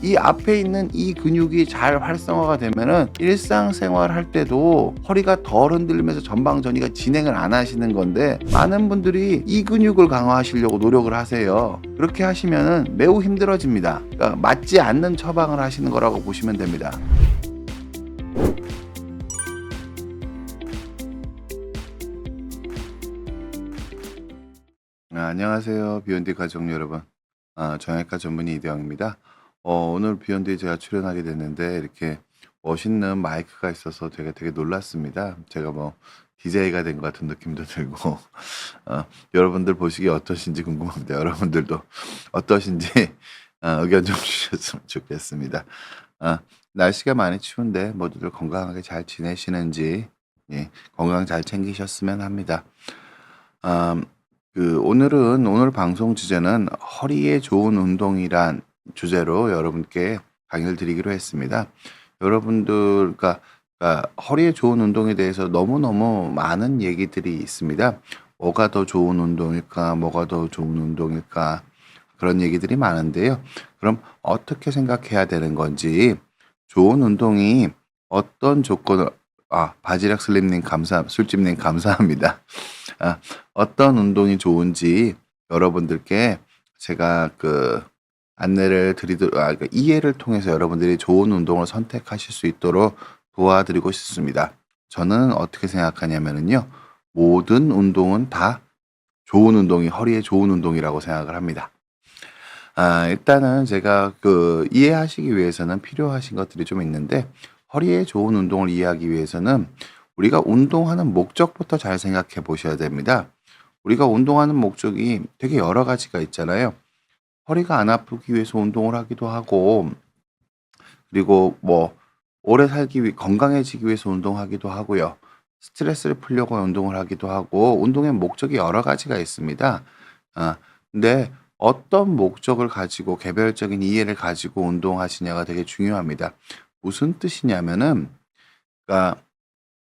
이 앞에 있는 이 근육이 잘 활성화가 되면은 일상생활 할 때도 허리가 덜 흔들리면서 전방 전이가 진행을 안 하시는 건데, 많은 분들이 이 근육을 강화하시려고 노력을 하세요. 그렇게 하시면은 매우 힘들어집니다. 그러니까 맞지 않는 처방을 하시는 거라고 보시면 됩니다. 안녕하세요. 비욘디 가족 여러분. 정형외과 전문의 이대영입니다. 오늘 비욘디에 제가 출연하게 됐는데, 이렇게 멋있는 마이크가 있어서 제가 되게 놀랐습니다. 제가 뭐 DJ가 된 것 같은 느낌도 들고, 여러분들 보시기에 어떠신지 궁금합니다. 여러분들도 어떠신지 의견 좀 주셨으면 좋겠습니다. 아, 날씨가 많이 추운데 모두들 건강하게 잘 지내시는지, 예, 건강 잘 챙기셨으면 합니다. 아, 오늘 방송 주제는 허리에 좋은 운동이란 주제로 여러분께 강의를 드리기로 했습니다. 여러분들, 허리에 좋은 운동에 대해서 너무너무 많은 얘기들이 있습니다. 뭐가 더 좋은 운동일까? 뭐가 더 좋은 운동일까? 그런 얘기들이 많은데요. 그럼 어떻게 생각해야 되는 건지, 좋은 운동이 어떤 조건을, 바지락 슬림님 술집님 감사합니다. 어떤 운동이 좋은지 여러분들께 제가 안내를 그러니까 이해를 통해서 여러분들이 좋은 운동을 선택하실 수 있도록 도와드리고 싶습니다. 저는 어떻게 생각하냐면요, 모든 운동은 다 좋은 운동이 허리에 좋은 운동이라고 생각을 합니다. 일단은 제가 이해하시기 위해서는 필요하신 것들이 좀 있는데, 허리에 좋은 운동을 이해하기 위해서는 우리가 운동하는 목적부터 잘 생각해 보셔야 됩니다. 우리가 운동하는 목적이 되게 여러 가지가 있잖아요. 허리가 안 아프기 위해서 운동을 하기도 하고, 그리고 뭐 오래 살기 위해 건강해지기 위해서 운동하기도 하고요. 스트레스를 풀려고 운동을 하기도 하고, 운동의 목적이 여러 가지가 있습니다. 근데 어떤 목적을 가지고 개별적인 이해를 가지고 운동하시냐가 되게 중요합니다. 무슨 뜻이냐면은, 그러니까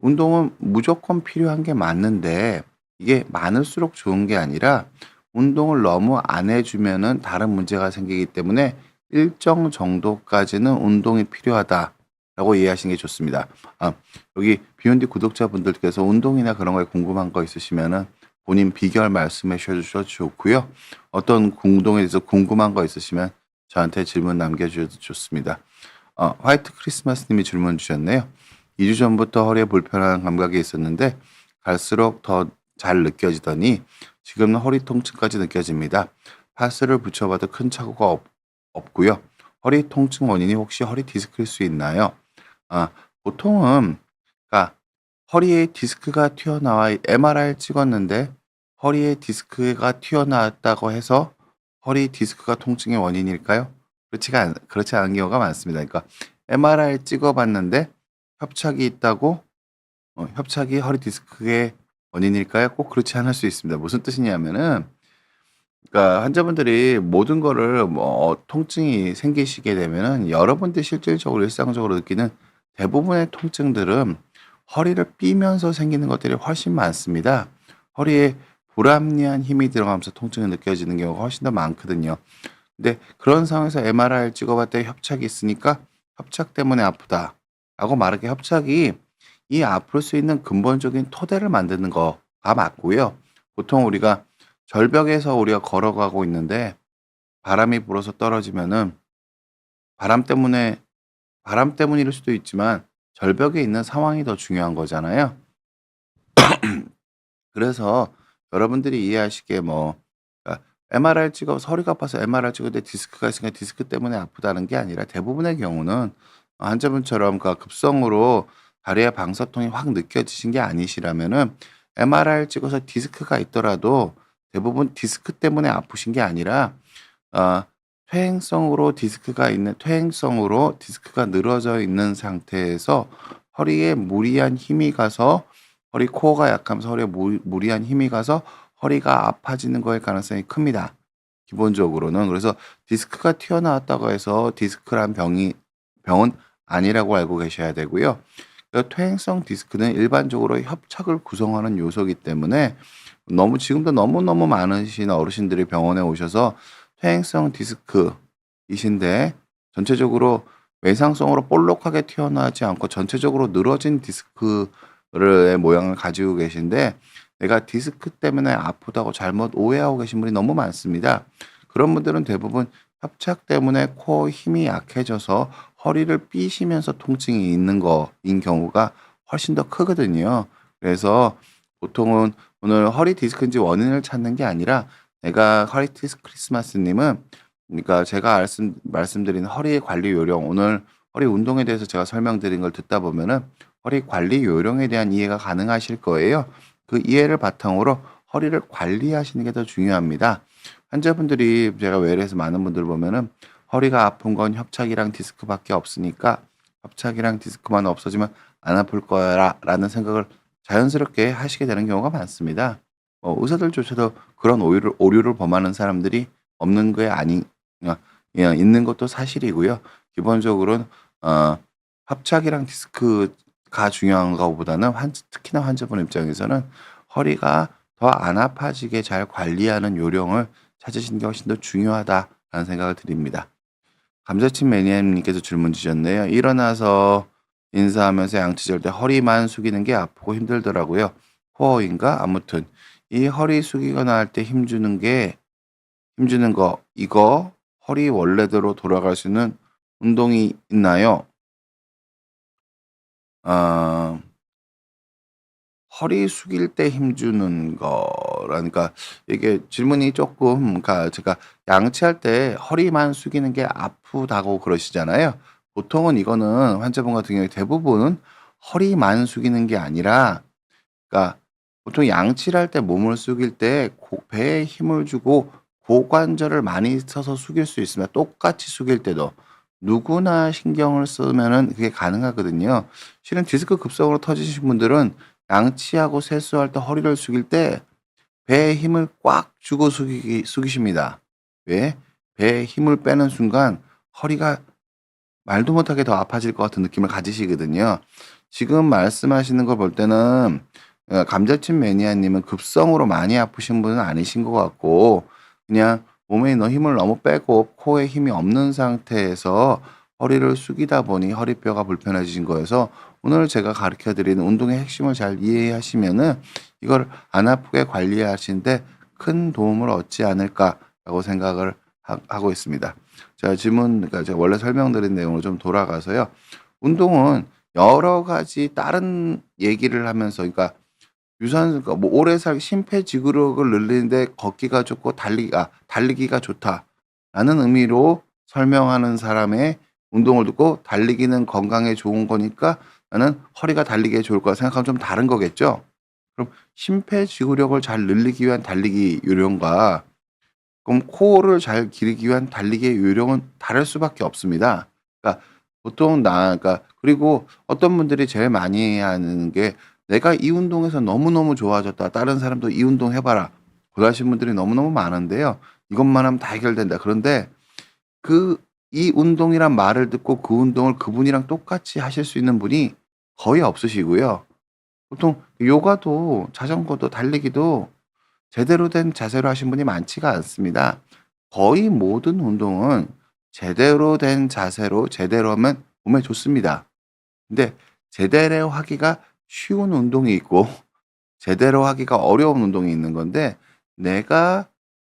운동은 무조건 필요한 게 맞는데, 이게 많을수록 좋은 게 아니라 운동을 너무 안 해 주면은 다른 문제가 생기기 때문에 일정 정도까지는 운동이 필요하다라고 이해하시는 게 좋습니다. 여기 비욘디 구독자분들께서 운동이나 그런 거에 궁금한 거 있으시면은 본인 비결 말씀해 주셔도 좋고요. 어떤 운동에 대해서 궁금한 거 있으시면 저한테 질문 남겨 주셔도 좋습니다. 화이트 크리스마스 님이 질문 주셨네요. 2주 전부터 허리에 불편한 감각이 있었는데 갈수록 더 잘 느껴지더니 지금은 허리 통증까지 느껴집니다. 파스를 붙여봐도 큰 차고가 없고요. 허리 통증 원인이 혹시 허리 디스크일 수 있나요? 보통은, 그러니까 허리에 디스크가 튀어나와, MRI를 찍었는데 허리에 디스크가 튀어나왔다고 해서 허리 디스크가 통증의 원인일까요? 그렇지 않은 경우가 많습니다. 그러니까 MRI를 찍어봤는데 협착이 있다고 협착이 허리 디스크의 원인일까요? 꼭 그렇지 않을 수 있습니다. 무슨 뜻이냐면은, 그러니까 환자분들이 모든 거를 통증이 생기시게 되면은, 여러분들이 실질적으로 일상적으로 느끼는 대부분의 통증들은 허리를 삐면서 생기는 것들이 훨씬 많습니다. 허리에 불합리한 힘이 들어가면서 통증이 느껴지는 경우가 훨씬 더 많거든요. 근데 그런 상황에서 MRI를 찍어봤더니 협착이 있으니까 협착 때문에 아프다라고 말하기, 협착이 이 아플 수 있는 근본적인 토대를 만드는 거가 맞고요. 보통 우리가 절벽에서 우리가 걸어가고 있는데 바람이 불어서 떨어지면은, 바람 때문에 바람 때문일 수도 있지만 절벽에 있는 상황이 더 중요한 거잖아요. 그래서 여러분들이 이해하시기에 MRI를 찍어서 허리가 아파서 MRI를 찍었는데 디스크가 있으니까 디스크 때문에 아프다는 게 아니라, 대부분의 경우는 환자분처럼 급성으로 다리에 방사통이 확 느껴지신 게 아니시라면은, MRI를 찍어서 디스크가 있더라도 대부분 디스크 때문에 아프신 게 아니라 어 퇴행성으로 디스크가 늘어져 있는 상태에서 허리에 무리한 힘이 가서, 허리 코어가 약하면서 허리에 무리한 힘이 가서 허리가 아파지는 거일 가능성이 큽니다, 기본적으로는. 그래서 디스크가 튀어나왔다고 해서 디스크란 병은 아니라고 알고 계셔야 되고요. 퇴행성 디스크는 일반적으로 협착을 구성하는 요소이기 때문에, 지금도 너무너무 많으신 어르신들이 병원에 오셔서 퇴행성 디스크이신데 전체적으로 외상성으로 볼록하게 튀어나오지 않고 전체적으로 늘어진 디스크의 모양을 가지고 계신데, 내가 디스크 때문에 아프다고 잘못 오해하고 계신 분이 너무 많습니다. 그런 분들은 대부분 협착 때문에 코어 힘이 약해져서 허리를 삐시면서 통증이 있는 거인 경우가 훨씬 더 크거든요. 그래서 보통은 오늘 허리 디스크인지 원인을 찾는 게 아니라, 내가 허리 디스크 크리스마스님은, 그러니까 제가 말씀드린 허리 관리 요령, 오늘 허리 운동에 대해서 제가 설명드린 걸 듣다 보면은 허리 관리 요령에 대한 이해가 가능하실 거예요. 그 이해를 바탕으로 허리를 관리하시는 게 더 중요합니다. 환자분들이, 제가 외래에서 많은 분들 보면은 허리가 아픈 건 협착이랑 디스크밖에 없으니까 협착이랑 디스크만 없어지면 안 아플 거야라는 생각을 자연스럽게 하시게 되는 경우가 많습니다. 의사들조차도 그런 오류를 범하는 사람들이 없는 게 있는 것도 사실이고요. 기본적으로는 어 협착이랑 디스크가 중요한 것보다는 특히나 환자분 입장에서는 허리가 더 안 아파지게 잘 관리하는 요령을 찾으시는 게 훨씬 더 중요하다라는 생각을 드립니다. 감자칩 매니아님께서 질문 주셨네요. 일어나서 인사하면서 양치 절 때 허리만 숙이는 게 아프고 힘들더라고요. 코어인가? 아무튼 이 허리 숙이거나 할 때 힘주는 거, 이거 허리 원래대로 돌아갈 수 있는 운동이 있나요? 아, 허리 숙일 때 힘주는 거라니까, 이게 질문이 조금, 그러니까 제가 양치할 때 허리만 숙이는 게 아프다고 그러시잖아요. 보통은 이거는 환자분 같은 경우에 대부분 허리만 숙이는 게 아니라, 그러니까 보통 양치를 할 때 몸을 숙일 때 배에 힘을 주고 고관절을 많이 써서 숙일 수 있으면, 똑같이 숙일 때도 누구나 신경을 쓰면은 그게 가능하거든요. 실은 디스크 급성으로 터지신 분들은 양치하고 세수할 때 허리를 숙일 때 배에 힘을 꽉 주고 숙이십니다. 왜? 배에 힘을 빼는 순간 허리가 말도 못하게 더 아파질 것 같은 느낌을 가지시거든요. 지금 말씀하시는 걸 볼 때는 감자칩 매니아님은 급성으로 많이 아프신 분은 아니신 것 같고, 그냥 몸에 있는 힘을 너무 빼고 코에 힘이 없는 상태에서 허리를 숙이다 보니 허리뼈가 불편해지신 거여서, 오늘 제가 가르쳐 드리는 운동의 핵심을 잘 이해하시면은 이걸 안 아프게 관리하시는데 큰 도움을 얻지 않을까라고 생각을 하고 있습니다. 자, 그러니까 제가 원래 설명드린 내용으로 좀 돌아가서요. 운동은 여러 가지 다른 얘기를 하면서, 그러니까 그러니까 뭐 오래 살 심폐지구력을 늘리는데 걷기가 좋고 달리기가 좋다라는 의미로 설명하는 사람의 운동을 듣고, 달리기는 건강에 좋은 거니까 나는 허리가 달리기에 좋을 거라 생각하면 좀 다른 거겠죠? 그럼 심폐지구력을 잘 늘리기 위한 달리기 요령과, 그럼 코어를 잘 기르기 위한 달리기의 요령은 다를 수밖에 없습니다. 그러니까 그러니까 그리고 어떤 분들이 제일 많이 하는 게, "내가 이 운동에서 너무너무 좋아졌다. 다른 사람도 이 운동 해 봐라." 그러신 분들이 너무너무 많은데요. "이것만 하면 다 해결된다." 그런데 그 이 운동이란 말을 듣고 그 운동을 그분이랑 똑같이 하실 수 있는 분이 거의 없으시고요. 보통 요가도 자전거도 달리기도 제대로 된 자세로 하신 분이 많지가 않습니다. 거의 모든 운동은 제대로 된 자세로 제대로 하면 몸에 좋습니다. 근데 제대로 하기가 쉬운 운동이 있고 제대로 하기가 어려운 운동이 있는 건데, 내가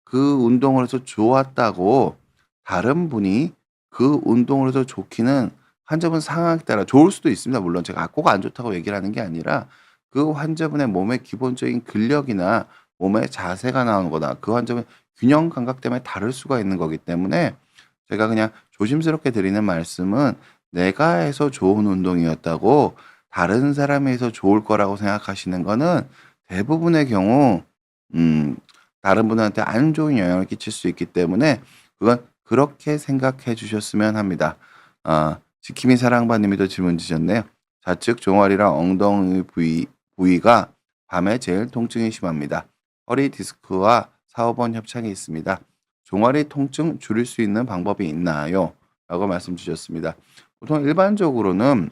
그 운동을 해서 좋았다고 다른 분이 그 운동을 해서 좋기는 환자분 상황에 따라 좋을 수도 있습니다. 물론 제가 꼭 안 좋다고 얘기를 하는 게 아니라, 그 환자분의 몸의 기본적인 근력이나 몸의 자세가 나오는 거나 그 환자분의 균형 감각 때문에 다를 수가 있는 거기 때문에, 제가 그냥 조심스럽게 드리는 말씀은, 내가 해서 좋은 운동이었다고 다른 사람이 해서 좋을 거라고 생각하시는 거는 대부분의 경우 음 다른 분한테 안 좋은 영향을 끼칠 수 있기 때문에, 그건 그렇게 생각해 주셨으면 합니다. 지킴이 사랑바 님이 또 질문 주셨네요. 좌측 종아리랑 엉덩이 부위가 밤에 제일 통증이 심합니다. 허리 디스크와 4-5번 협착이 있습니다. 종아리 통증 줄일 수 있는 방법이 있나요? 라고 말씀 주셨습니다. 보통 일반적으로는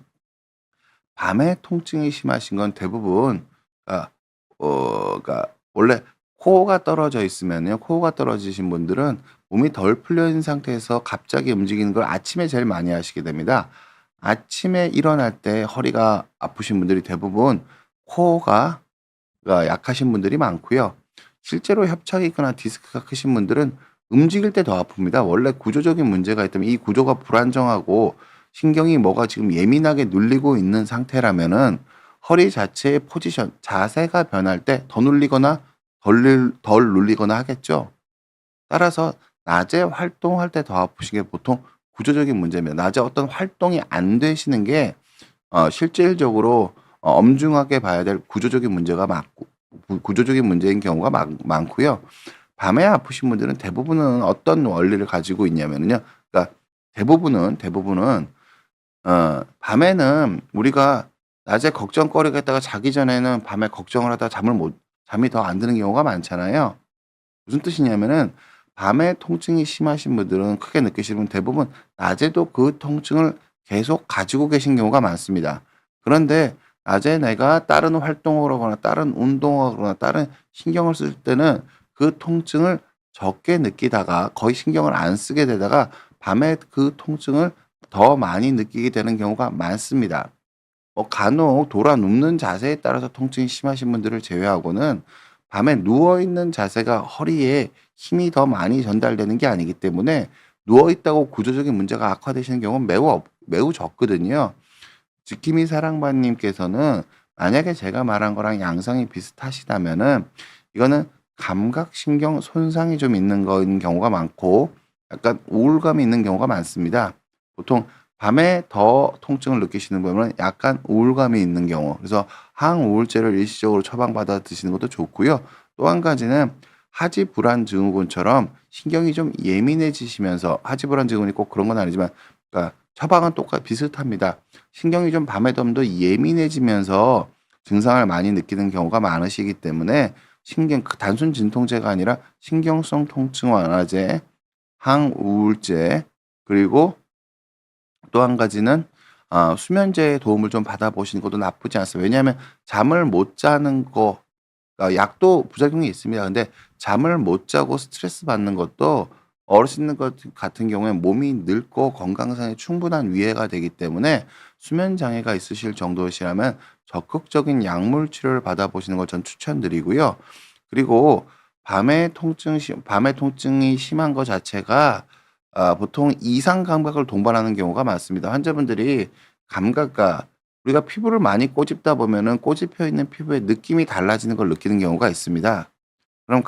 밤에 통증이 심하신 건 대부분, 그러니까 그러니까 원래 코어가 떨어져 있으면요. 코어가 떨어지신 분들은 몸이 덜 풀려 있는 상태에서 갑자기 움직이는 걸 아침에 제일 많이 하시게 됩니다. 아침에 일어날 때 허리가 아프신 분들이 대부분 코어가 약하신 분들이 많고요. 실제로 협착이 있거나 디스크가 크신 분들은 움직일 때 더 아픕니다. 원래 구조적인 문제가 있다면 이 구조가 불안정하고 신경이 뭐가 지금 예민하게 눌리고 있는 상태라면은 허리 자체의 포지션, 자세가 변할 때 더 눌리거나 덜 눌리거나 하겠죠. 따라서 낮에 활동할 때 더 아프신 게 보통 구조적인 문제입니다. 낮에 어떤 활동이 안 되시는 게 실질적으로 엄중하게 봐야 될 구조적인 문제가 많고 구조적인 문제인 경우가 많고요. 밤에 아프신 분들은 대부분은 어떤 원리를 가지고 있냐면요. 그러니까 대부분은 밤에는 우리가 낮에 걱정거리가 있다가 자기 전에는 밤에 걱정을 하다가 잠이 더 안 드는 경우가 많잖아요. 무슨 뜻이냐면은 밤에 통증이 심하신 분들은 크게 느끼시는 분 대부분 낮에도 그 통증을 계속 가지고 계신 경우가 많습니다. 그런데 낮에 내가 다른 활동을 하거나 다른 운동을 하거나 다른 신경을 쓸 때는 그 통증을 적게 느끼다가 거의 신경을 안 쓰게 되다가 밤에 그 통증을 더 많이 느끼게 되는 경우가 많습니다. 간혹 돌아 눕는 자세에 따라서 통증이 심하신 분들을 제외하고는 밤에 누워 있는 자세가 허리에 힘이 더 많이 전달되는 게 아니기 때문에 누워 있다고 구조적인 문제가 악화되시는 경우는 매우 적거든요. 지킴이 사랑방 님께서는 만약에 제가 말한 거랑 양상이 비슷하시다면은 이거는 감각신경 손상이 좀 있는 거인 경우가 많고 약간 우울감이 있는 경우가 많습니다. 보통 밤에 더 통증을 느끼시는 분은 약간 우울감이 있는 경우. 그래서 항우울제를 일시적으로 처방받아 드시는 것도 좋고요. 또 한 가지는 하지불안 증후군처럼 신경이 좀 예민해지시면서 하지불안 증후군이 꼭 그런 건 아니지만 그러니까 처방은 비슷합니다. 신경이 좀 밤에 좀 더 예민해지면서 증상을 많이 느끼는 경우가 많으시기 때문에 단순 진통제가 아니라 신경성 통증 완화제, 항우울제, 그리고 또 한 가지는 수면제의 도움을 좀 받아보시는 것도 나쁘지 않습니다. 왜냐하면 잠을 못 자는 거 약도 부작용이 있습니다. 근데 잠을 못 자고 스트레스 받는 것도 어르신 같은 경우에 몸이 늙고 건강상에 충분한 위해가 되기 때문에 수면 장애가 있으실 정도시라면 적극적인 약물 치료를 받아보시는 걸 전 추천드리고요. 그리고 밤에 통증이 심한 것 자체가 보통 이상 감각을 동반하는 경우가 많습니다. 환자분들이 감각과 우리가 피부를 많이 꼬집다 보면은 꼬집혀 있는 피부의 느낌이 달라지는 걸 느끼는 경우가 있습니다. 그럼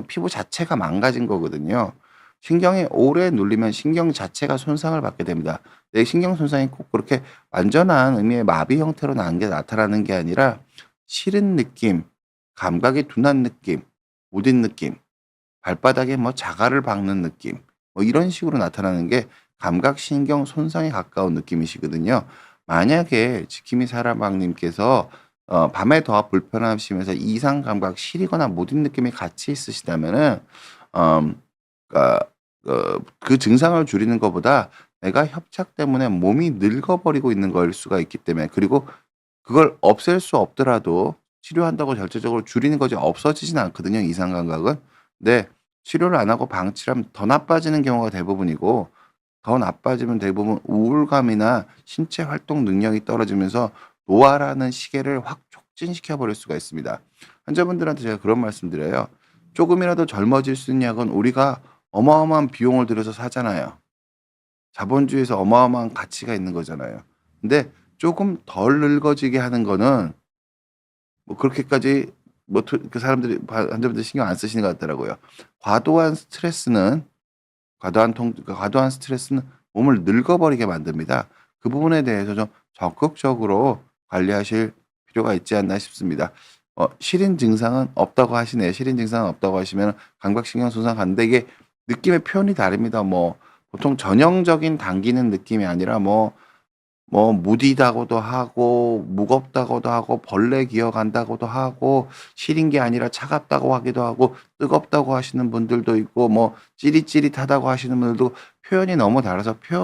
피부 자체가 망가진 거거든요. 신경이 오래 눌리면 신경 자체가 손상을 받게 됩니다. 내 신경 손상이 꼭 그렇게 완전한 의미의 마비 형태로 나타나는 게 아니라 시린 느낌, 감각이 둔한 느낌, 무딘 느낌, 발바닥에 자갈을 박는 느낌, 이런 식으로 나타나는 게 감각신경 손상에 가까운 느낌이시거든요. 만약에 지킴이 사랑방님께서 밤에 더 불편하시면서 이상 감각, 시리거나 무딘 느낌이 같이 있으시다면은 그러니까 그 증상을 줄이는 것보다 내가 협착 때문에 몸이 늙어버리고 있는 거일 수가 있기 때문에 그리고 그걸 없앨 수 없더라도 치료한다고 절대적으로 줄이는 거지 없어지진 않거든요, 이상 감각은. 근데 치료를 안 하고 방치를 하면 더 나빠지는 경우가 대부분이고 더 나빠지면 대부분 우울감이나 신체 활동 능력이 떨어지면서 노화라는 시계를 확 촉진시켜 버릴 수가 있습니다. 환자분들한테 제가 그런 말씀드려요. 조금이라도 젊어질 수 있는 약은 우리가 어마어마한 비용을 들여서 사잖아요. 자본주의에서 어마어마한 가치가 있는 거잖아요. 근데 조금 덜 늙어지게 하는 거는 그렇게까지 그 사람들이 환자분들이 신경 안 쓰시는 것 같더라고요. 과도한 스트레스는 과도한 스트레스는 몸을 늙어버리게 만듭니다. 그 부분에 대해서 좀 적극적으로 관리하실 필요가 있지 않나 싶습니다. 시린 증상은 없다고 하시네요. 시린 증상은 없다고 하시면 감각신경 손상 가는데 이게 느낌의 표현이 다릅니다. 보통 전형적인 당기는 느낌이 아니라 무디다고도 하고 무겁다고도 하고 벌레 기어간다고도 하고 시린 게 아니라 차갑다고 하기도 하고 뜨겁다고 하시는 분들도 있고 찌릿찌릿하다고 하시는 분들도 표현이 너무 달라서 그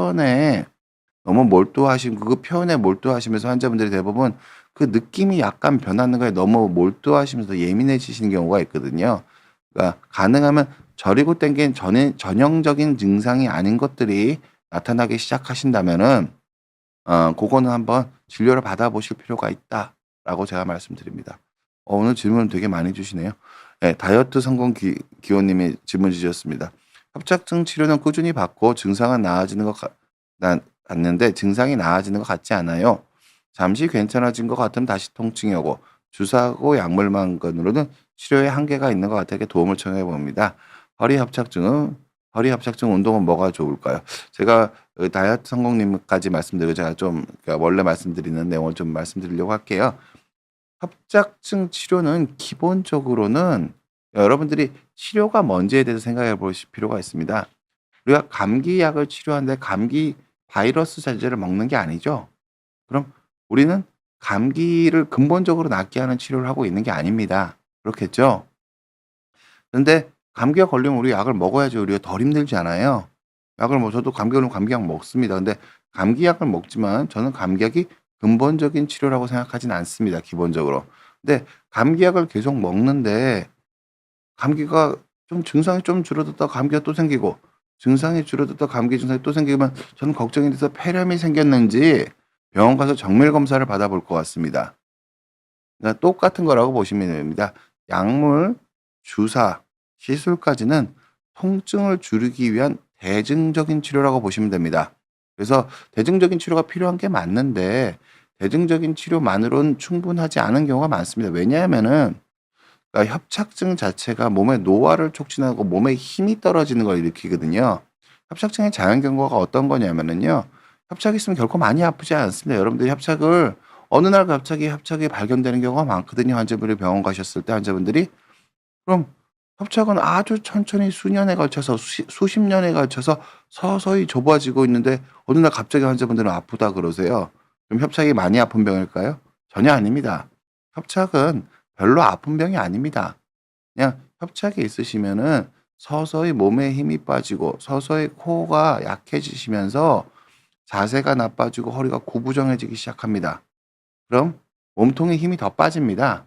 표현에 몰두하시면서 환자분들이 대부분 그 느낌이 약간 변하는 거에 너무 몰두하시면서 예민해지시는 경우가 있거든요. 그러니까 가능하면 저리고 땡긴 전형적인 증상이 아닌 것들이 나타나기 시작하신다면은 그거는 한번 진료를 받아보실 필요가 있다라고 제가 말씀드립니다. 오늘 질문 되게 많이 주시네요. 예, 다이어트 성공 기호님이 질문 주셨습니다. 협착증 치료는 꾸준히 받고 증상은 나아지는 것 같는데 증상이 나아지는 것 같지 않아요. 잠시 괜찮아진 것 같으면 다시 통증이 오고 주사하고 약물만으로는 치료에 한계가 있는 것 같아 도움을 청해 봅니다. 허리 협착증 운동은 뭐가 좋을까요? 제가 다이어트 성공님까지 말씀드리고 제가 좀 그러니까 원래 말씀드리는 내용을 좀 말씀드리려고 할게요. 협착증 치료는 기본적으로는 여러분들이 치료가 뭔지에 대해서 생각해 보실 필요가 있습니다. 우리가 감기약을 치료하는데 감기 바이러스 자체를 먹는 게 아니죠. 그럼 우리는 감기를 근본적으로 낫게 하는 치료를 하고 있는 게 아닙니다. 그렇겠죠? 근데 감기가 걸리면 우리 약을 먹어야지 우리가 덜 힘들잖아요. 약을 저도 감기 걸리면 감기약 먹습니다. 근데 감기약을 먹지만 저는 감기약이 근본적인 치료라고 생각하진 않습니다, 기본적으로. 근데 감기약을 계속 먹는데 감기가 좀 증상이 좀 줄어들다가 감기가 또 생기고 증상이 줄어들다가 감기 증상이 또 생기면 저는 걱정이 돼서 폐렴이 생겼는지 병원 가서 정밀 검사를 받아볼 것 같습니다. 그러니까 똑같은 거라고 보시면 됩니다. 약물, 주사, 시술까지는 통증을 줄이기 위한 대증적인 치료라고 보시면 됩니다. 그래서 대증적인 치료가 필요한 게 맞는데 대증적인 치료만으로는 충분하지 않은 경우가 많습니다. 왜냐하면은 그러니까 협착증 자체가 몸의 노화를 촉진하고 몸에 힘이 떨어지는 걸 일으키거든요. 협착증의 자연 경과가 어떤 거냐면은요. 협착이 있으면 결코 많이 아프지 않습니다. 여러분들이 협착을 어느 날 갑자기 협착이 발견되는 경우가 많거든요. 환자분이 병원 가셨을 때 환자분들이. 그럼 협착은 아주 천천히 수년에 걸쳐서 수십 년에 걸쳐서 서서히 좁아지고 있는데 어느 날 갑자기 환자분들은 아프다 그러세요. 그럼 협착이 많이 아픈 병일까요? 전혀 아닙니다. 협착은 별로 아픈 병이 아닙니다. 그냥 협착이 있으시면은 서서히 몸에 힘이 빠지고 서서히 코어가 약해지시면서 자세가 나빠지고 허리가 구부정해지기 시작합니다. 그럼 몸통에 힘이 더 빠집니다.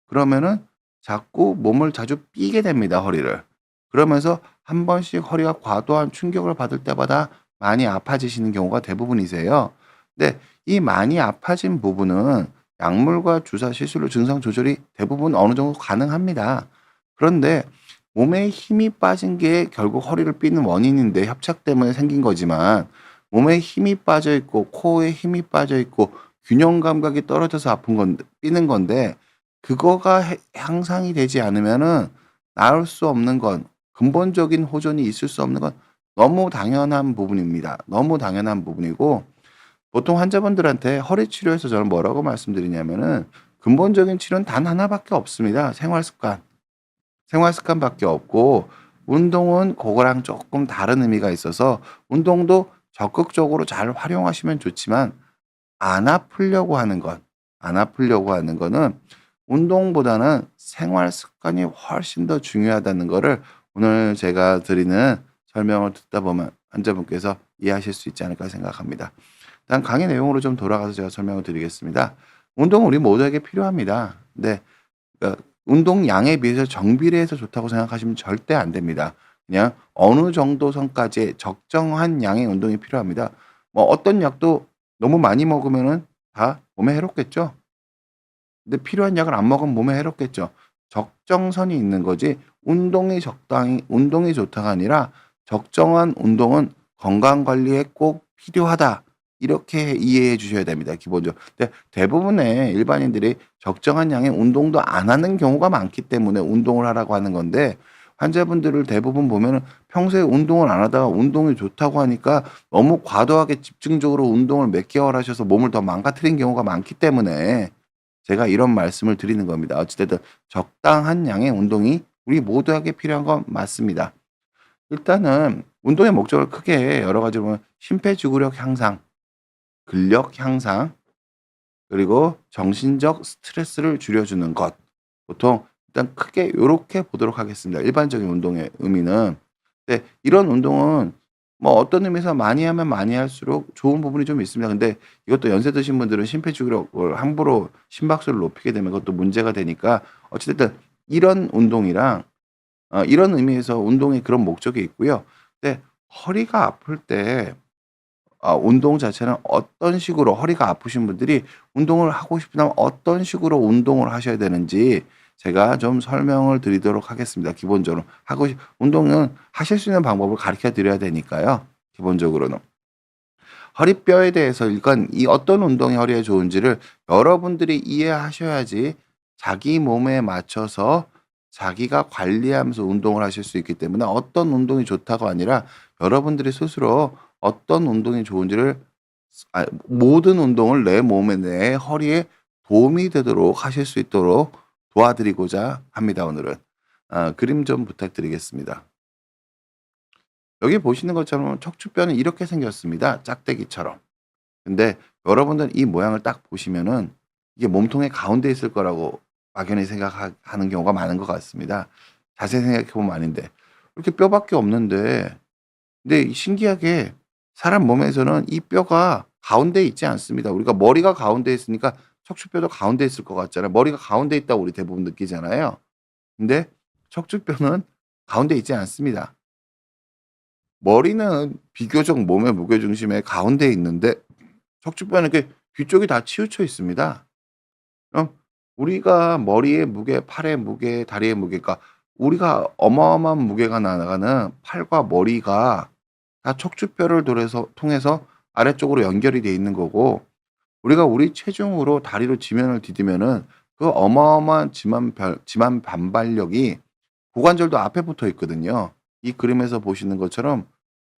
그러면은 자꾸 몸을 자주 삐게 됩니다, 허리를. 그러면서 한 번씩 허리가 과도한 충격을 받을 때마다 많이 아파지시는 경우가 대부분이세요. 근데 이 많이 아파진 부분은 약물과 주사 시술로 증상 조절이 대부분 어느 정도 가능합니다. 그런데 몸에 힘이 빠진 게 결국 허리를 삐는 원인인데 협착 때문에 생긴 거지만 몸에 힘이 빠져 있고 코어에 힘이 빠져 있고 균형 감각이 떨어져서 아픈 건데 삐는 건데 그거가 향상이 되지 않으면은 나을 수 없는 건 근본적인 호전이 있을 수 없는 건 너무 당연한 부분입니다. 너무 당연한 부분이고 보통 환자분들한테 허리 치료에서 저는 뭐라고 말씀드리냐면은 근본적인 치료는 단 하나밖에 없습니다. 생활 습관. 생활 습관밖에 없고 운동은 그거랑 조금 다른 의미가 있어서 운동도 적극적으로 잘 활용하시면 좋지만 안 아프려고 하는 것, 안 아프려고 하는 거는 운동보다는 생활 습관이 훨씬 더 중요하다는 거를 오늘 제가 드리는 설명을 듣다 보면 환자분께서 이해하실 수 있지 않을까 생각합니다. 일단 강의 내용으로 좀 돌아가서 제가 설명을 드리겠습니다. 운동은 우리 모두에게 필요합니다. 근데 운동량에 비해서 정비례해서 좋다고 생각하시면 절대 안 됩니다. 그냥 어느 정도 선까지의 적정한 양의 운동이 필요합니다. 뭐 어떤 약도 너무 많이 먹으면은 다 몸에 해롭겠죠. 근데 필요한 약을 안 먹으면 몸에 해롭겠죠. 적정선이 있는 거지 운동이 적당히 운동이 좋다가 아니라 적정한 운동은 건강 관리에 꼭 필요하다. 이렇게 이해해 주셔야 됩니다, 기본적으로. 근데 대부분의 일반인들이 적정한 양의 운동도 안 하는 경우가 많기 때문에 운동을 하라고 하는 건데 환자분들을 대부분 보면은 평소에 운동을 안 하다가 운동이 좋다고 하니까 너무 과도하게 집중적으로 운동을 몇 개월 하셔서 몸을 더 망가뜨린 경우가 많기 때문에 제가 이런 말씀을 드리는 겁니다. 어찌 됐든 적당한 양의 운동이 우리 모두에게 필요한 건 맞습니다. 일단은 운동의 목적을 크게 여러 가지로 보면 심폐지구력 향상, 근력 향상, 그리고 정신적 스트레스를 줄여주는 것. 보통 일단 크게 요렇게 보도록 하겠습니다. 일반적인 운동의 의미는. 근데 이런 운동은 뭐 어떤 의미에서 많이 하면 많이 할수록 좋은 부분이 좀 있습니다. 근데 이것도 연세 드신 분들은 심폐지구력을 함부로 심박수를 높이게 되면 그것도 문제가 되니까 어찌 됐든 이런 운동이랑 이런 의미에서 운동의 그런 목적이 있고요. 근데 허리가 아플 때 운동 자체는 어떤 식으로 허리가 아프신 분들이 운동을 하고 싶다면 어떤 식으로 운동을 하셔야 되는지 제가 좀 설명을 드리도록 하겠습니다. 기본적으로 운동은 하실 수 있는 방법을 가르쳐 드려야 되니까요. 기본적으로는. 허리뼈에 대해서 일단 이 어떤 운동이 허리에 좋은지를 여러분들이 이해하셔야지 자기 몸에 맞춰서 자기가 관리하면서 운동을 하실 수 있기 때문에 어떤 운동이 좋다가 아니라 여러분들이 스스로 어떤 운동이 좋은지를 모든 운동을 내 몸에 내 허리에 도움이 되도록 하실 수 있도록 도와드리고자 합니다, 오늘은. 그림 좀 부탁드리겠습니다. 여기 보시는 것처럼 척추뼈는 이렇게 생겼습니다. 짝대기처럼. 근데 여러분들 이 모양을 딱 보시면은 이게 몸통의 가운데 있을 거라고 막연히 생각하는 경우가 많은 것 같습니다. 자세히 생각해 보면 아닌데. 이렇게 뼈밖에 없는데 근데 신기하게 사람 몸에서는 이 뼈가 가운데에 있지 않습니다. 우리가 머리가 가운데에 있으니까 척추뼈도 가운데에 있을 것 같잖아요. 머리가 가운데에 있다고 우리 대부분 느끼잖아요. 근데 척추뼈는 가운데에 있지 않습니다. 머리는 비교적 몸의 무게중심의 가운데에 있는데 척추뼈는 이렇게 뒤쪽이 다 치우쳐 있습니다. 그럼 우리가 머리의 무게, 팔의 무게, 다리의 무게 그러니까 우리가 어마어마한 무게가 나가는 팔과 머리가 다 척추뼈를 통해서 아래쪽으로 연결이 돼 있는 거고 우리가 우리 체중으로 다리로 지면을 디디면은 그 어마어마한 지만 반발력이 고관절도 앞에 붙어 있거든요. 이 그림에서 보시는 것처럼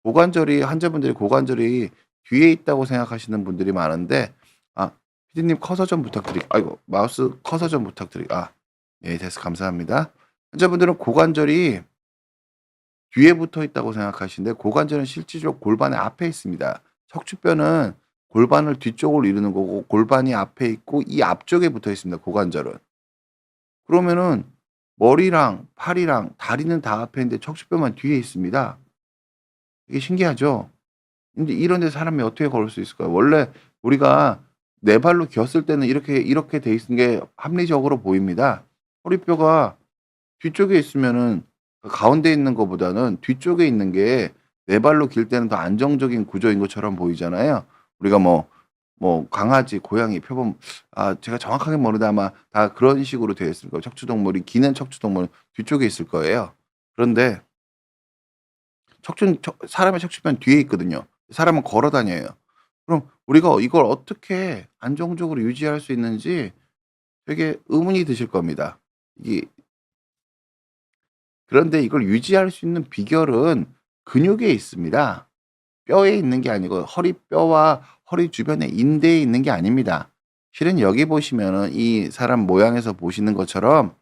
환자분들이 고관절이 뒤에 있다고 생각하시는 분들이 많은데 아 피디님 커서 좀 아이고 마우스 커서 좀 예 됐어 감사합니다. 환자분들은 고관절이 뒤에 붙어 있다고 생각하시는데 고관절은 실질적으로 골반의 앞에 있습니다. 척추뼈는 골반을 뒤쪽으로 이루는 거고 골반이 앞에 있고 이 앞쪽에 붙어 있습니다, 고관절은. 그러면은 머리랑 팔이랑 다리는 다 앞에 있는데 척추뼈만 뒤에 있습니다. 이게 신기하죠? 근데 이런 데 사람이 어떻게 걸을 수 있을까요? 원래 우리가 네 발로 기었을 때는 이렇게 돼 있는 게 합리적으로 보입니다. 허리뼈가 뒤쪽에 있으면은 그 가운데 있는 것보다는 뒤쪽에 있는 게 네 발로 길 때는 더 안정적인 구조인 것처럼 보이잖아요. 우리가 강아지, 고양이 표범 제가 정확하게 모르는데 아마 다 그런 식으로 되어 있을 거예요. 기는 척추동물은 뒤쪽에 있을 거예요. 그런데 사람의 척추뼈는 뒤에 있거든요. 사람은 걸어 다녀요. 그럼 우리가 이걸 어떻게 안정적으로 유지할 수 있는지 되게 의문이 드실 겁니다. 이게 그런데 이걸 유지할 수 있는 비결은 근육에 있습니다. 뼈에 있는 게 아니고 허리뼈와 허리 주변의 인대에 있는 게 아닙니다. 실은 여기 보시면은 이 사람 모양에서 보시는 것처럼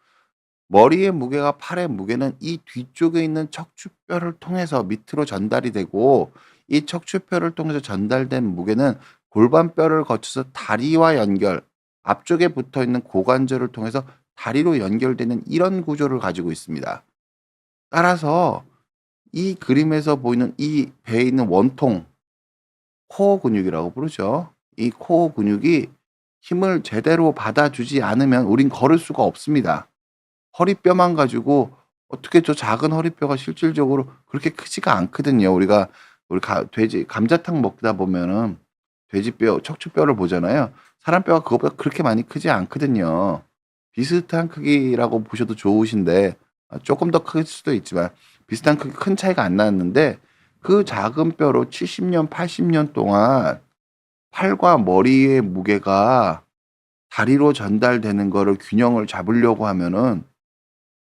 머리의 무게와 팔의 무게는 이 뒤쪽에 있는 척추뼈를 통해서 밑으로 전달이 되고 이 척추뼈를 통해서 전달된 무게는 골반뼈를 거쳐서 다리와 앞쪽에 붙어 있는 고관절을 통해서 다리로 연결되는 이런 구조를 가지고 있습니다. 따라서 이 그림에서 보이는 이 배에 있는 원통, 코어 근육이라고 부르죠. 이 코어 근육이 힘을 제대로 받아주지 않으면 우린 걸을 수가 없습니다. 허리뼈만 가지고 어떻게 저 작은 허리뼈가 실질적으로 그렇게 크지가 않거든요. 우리 돼지 감자탕 먹다 보면은 돼지뼈, 척추뼈를 보잖아요. 사람 뼈가 그것보다 그렇게 많이 크지 않거든요. 비슷한 크기라고 보셔도 좋으신데 쪼끔 더 클 수도 있지만 비슷한 크기 큰 차이가 안 나는데 그 작은 뼈로 70 년, 80년 동안 팔과 머리의 무게가 다리로 전달되는 거를 균형을 잡으려고 하면은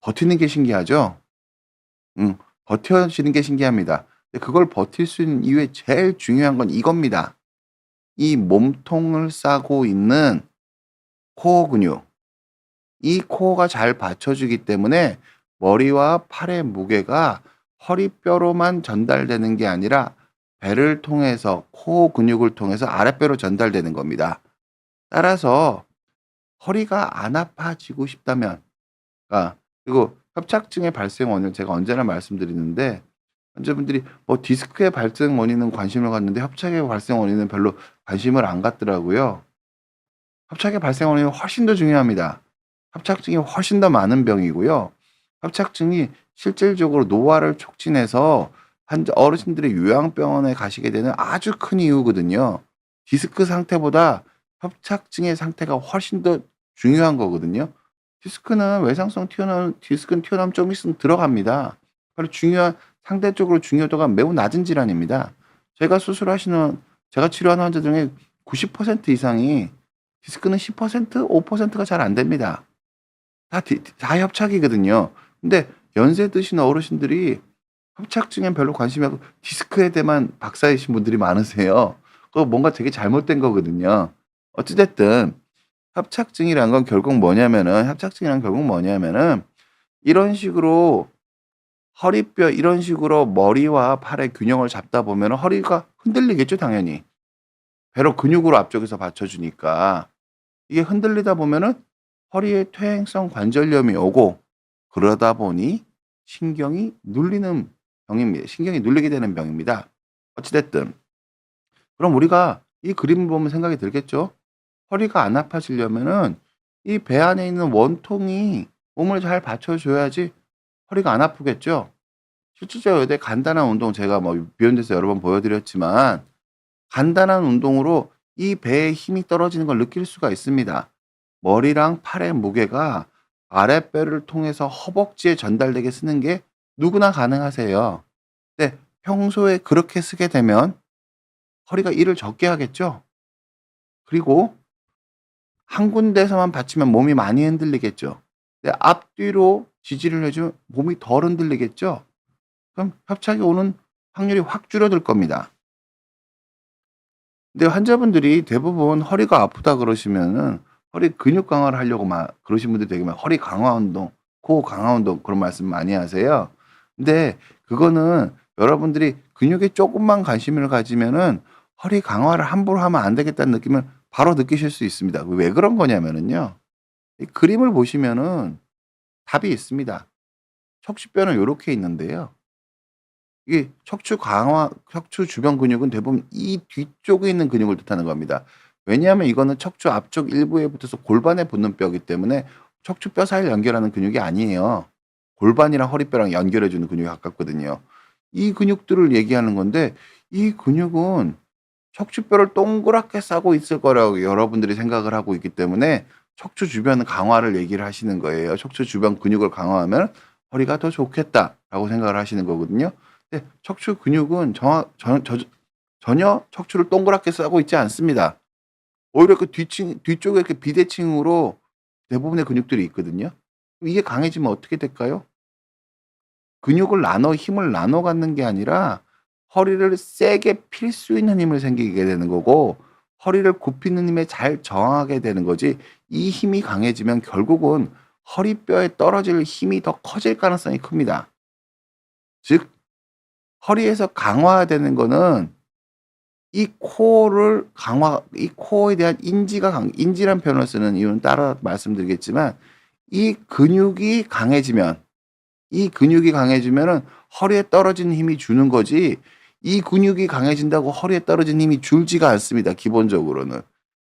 버티는 게 신기하죠? 버텨지는 게 신기합니다. 근데 그걸 버틸 수 있는 이유에 제일 중요한 건 이겁니다. 이 몸통을 싸고 있는 코어 근육. 이 코어가 잘 받쳐주기 때문에 머리와 팔의 무게가 허리뼈로만 전달되는 게 아니라 배를 통해서 코어 근육을 통해서 아랫배로 전달되는 겁니다. 따라서 허리가 안 아파지고 싶다면 그리고 협착증의 발생 원인을 제가 언제나 말씀드리는데 환자분들이 디스크의 발생 원인은 관심을 갖는데 협착의 발생 원인은 별로 관심을 안 갖더라고요. 협착의 발생 원인은 훨씬 더 중요합니다. 협착증이 훨씬 더 많은 병이고요. 협착증이 실질적으로 노화를 촉진해서 어르신들이 요양병원에 가시게 되는 아주 큰 이유거든요. 디스크 상태보다 협착증의 상태가 훨씬 더 중요한 거거든요. 디스크는 외상성 튀어나온 디스크는 튀어나오면 좀 있으면 들어갑니다. 바로 중요한 상대적으로 중요도가 매우 낮은 질환입니다. 제가 수술하시는 제가 치료하는 환자 중에 90% 이상이 디스크는 10% 5%가 잘 안 됩니다. 다 협착이거든요. 근데 연세 드신 어르신들이 협착증엔 별로 관심이 없고 디스크에 대해만 박사이신 분들이 많으세요. 그거 뭔가 되게 잘못된 거거든요. 어찌 됐든 협착증이란 결국 뭐냐면은 이런 식으로 허리뼈 이런 식으로 머리와 팔의 균형을 잡다 보면은 허리가 흔들리겠죠, 당연히. 배로 근육으로 앞쪽에서 받쳐 주니까. 이게 흔들리다 보면은 허리에 퇴행성 관절염이 오고 그러다 보니 신경이 눌리게 되는 병입니다. 어찌 됐든 그럼 우리가 이 그림을 보면 생각이 들겠죠? 허리가 안 아파지려면은 이 배 안에 있는 원통이 몸을 잘 받쳐 줘야지 허리가 안 아프겠죠? 실질적으로 되게 간단한 운동 제가 뭐 비욘드에서 여러 번 보여 드렸지만 간단한 운동으로 이 배의 힘이 떨어지는 걸 느낄 수가 있습니다. 머리랑 팔의 무게가 아랫배를 통해서 허벅지에 전달되게 쓰는 게 누구나 가능하세요. 근데 평소에 그렇게 쓰게 되면 허리가 일을 적게 하겠죠? 그리고 한 군데서만 받치면 몸이 많이 흔들리겠죠? 근데 앞뒤로 지지를 해 주면 몸이 덜 흔들리겠죠? 그럼 협착이 오는 확률이 확 줄어들 겁니다. 근데 환자분들이 대부분 "허리가 아프다." 그러시면은 허리 근육 강화를 하려고 막 그러신 분들이 되게 많아요. "허리 강화 운동, 코어 강화 운동." 그런 말씀 많이 하세요. 근데 그거는 여러분들이 근육에 쪼끔만 관심을 가지면은 '허리 강화를 함부로 하면 안 되겠다.'는 느낌을 바로 느끼실 수 있습니다. 왜 그런 거냐면은요. 이 그림을 보시면은 답이 있습니다. 척추뼈는 요렇게 있는데요. 이게 척추 주변 근육은 대부분 이 뒤쪽에 있는 근육을 뜻하는 겁니다. 왜냐하면 이거는 척추 앞쪽 일부에 붙어서 골반에 붙는 뼈이기 때문에 척추뼈 사이를 연결하는 근육이 아니에요. 골반이랑 허리뼈랑 연결해 주는 근육에 가깝거든요. 이 근육들을 얘기하는 건데 이 근육은 척추뼈를 동그랗게 싸고 있을 거라고 여러분들이 생각을 하고 있기 때문에 척추 주변 강화를 얘기를 하시는 거예요. '척추 주변 근육을 강화하면 허리가 더 좋겠다.'라고 생각을 하시는 거거든요. 근데 척추 근육은 정확 전 저 전혀 척추를 동그랗게 싸고 있지 않습니다. 오히려 그 뒤쪽에 이렇게 비대칭으로 대부분의 근육들이 있거든요. 이게 강해지면 어떻게 될까요? 힘을 나눠 갖는 게 아니라 허리를 세게 필 수 있는 힘을 생기게 되는 거고 허리를 굽히는 힘에 잘 저항하게 되는 거지 이 힘이 강해지면 결국은 허리뼈에 떨어질 힘이 더 커질 가능성이 큽니다. 즉 허리에서 강화되는 거는 이 코어에 대한 인지란 표현을 쓰는 이유는 따라 말씀드리겠지만 이 근육이 강해지면 이 근육이 강해지면은 허리에 떨어지는 힘이 주는 거지 이 근육이 강해진다고 허리에 떨어지는 힘이 줄지가 않습니다, 기본적으로는.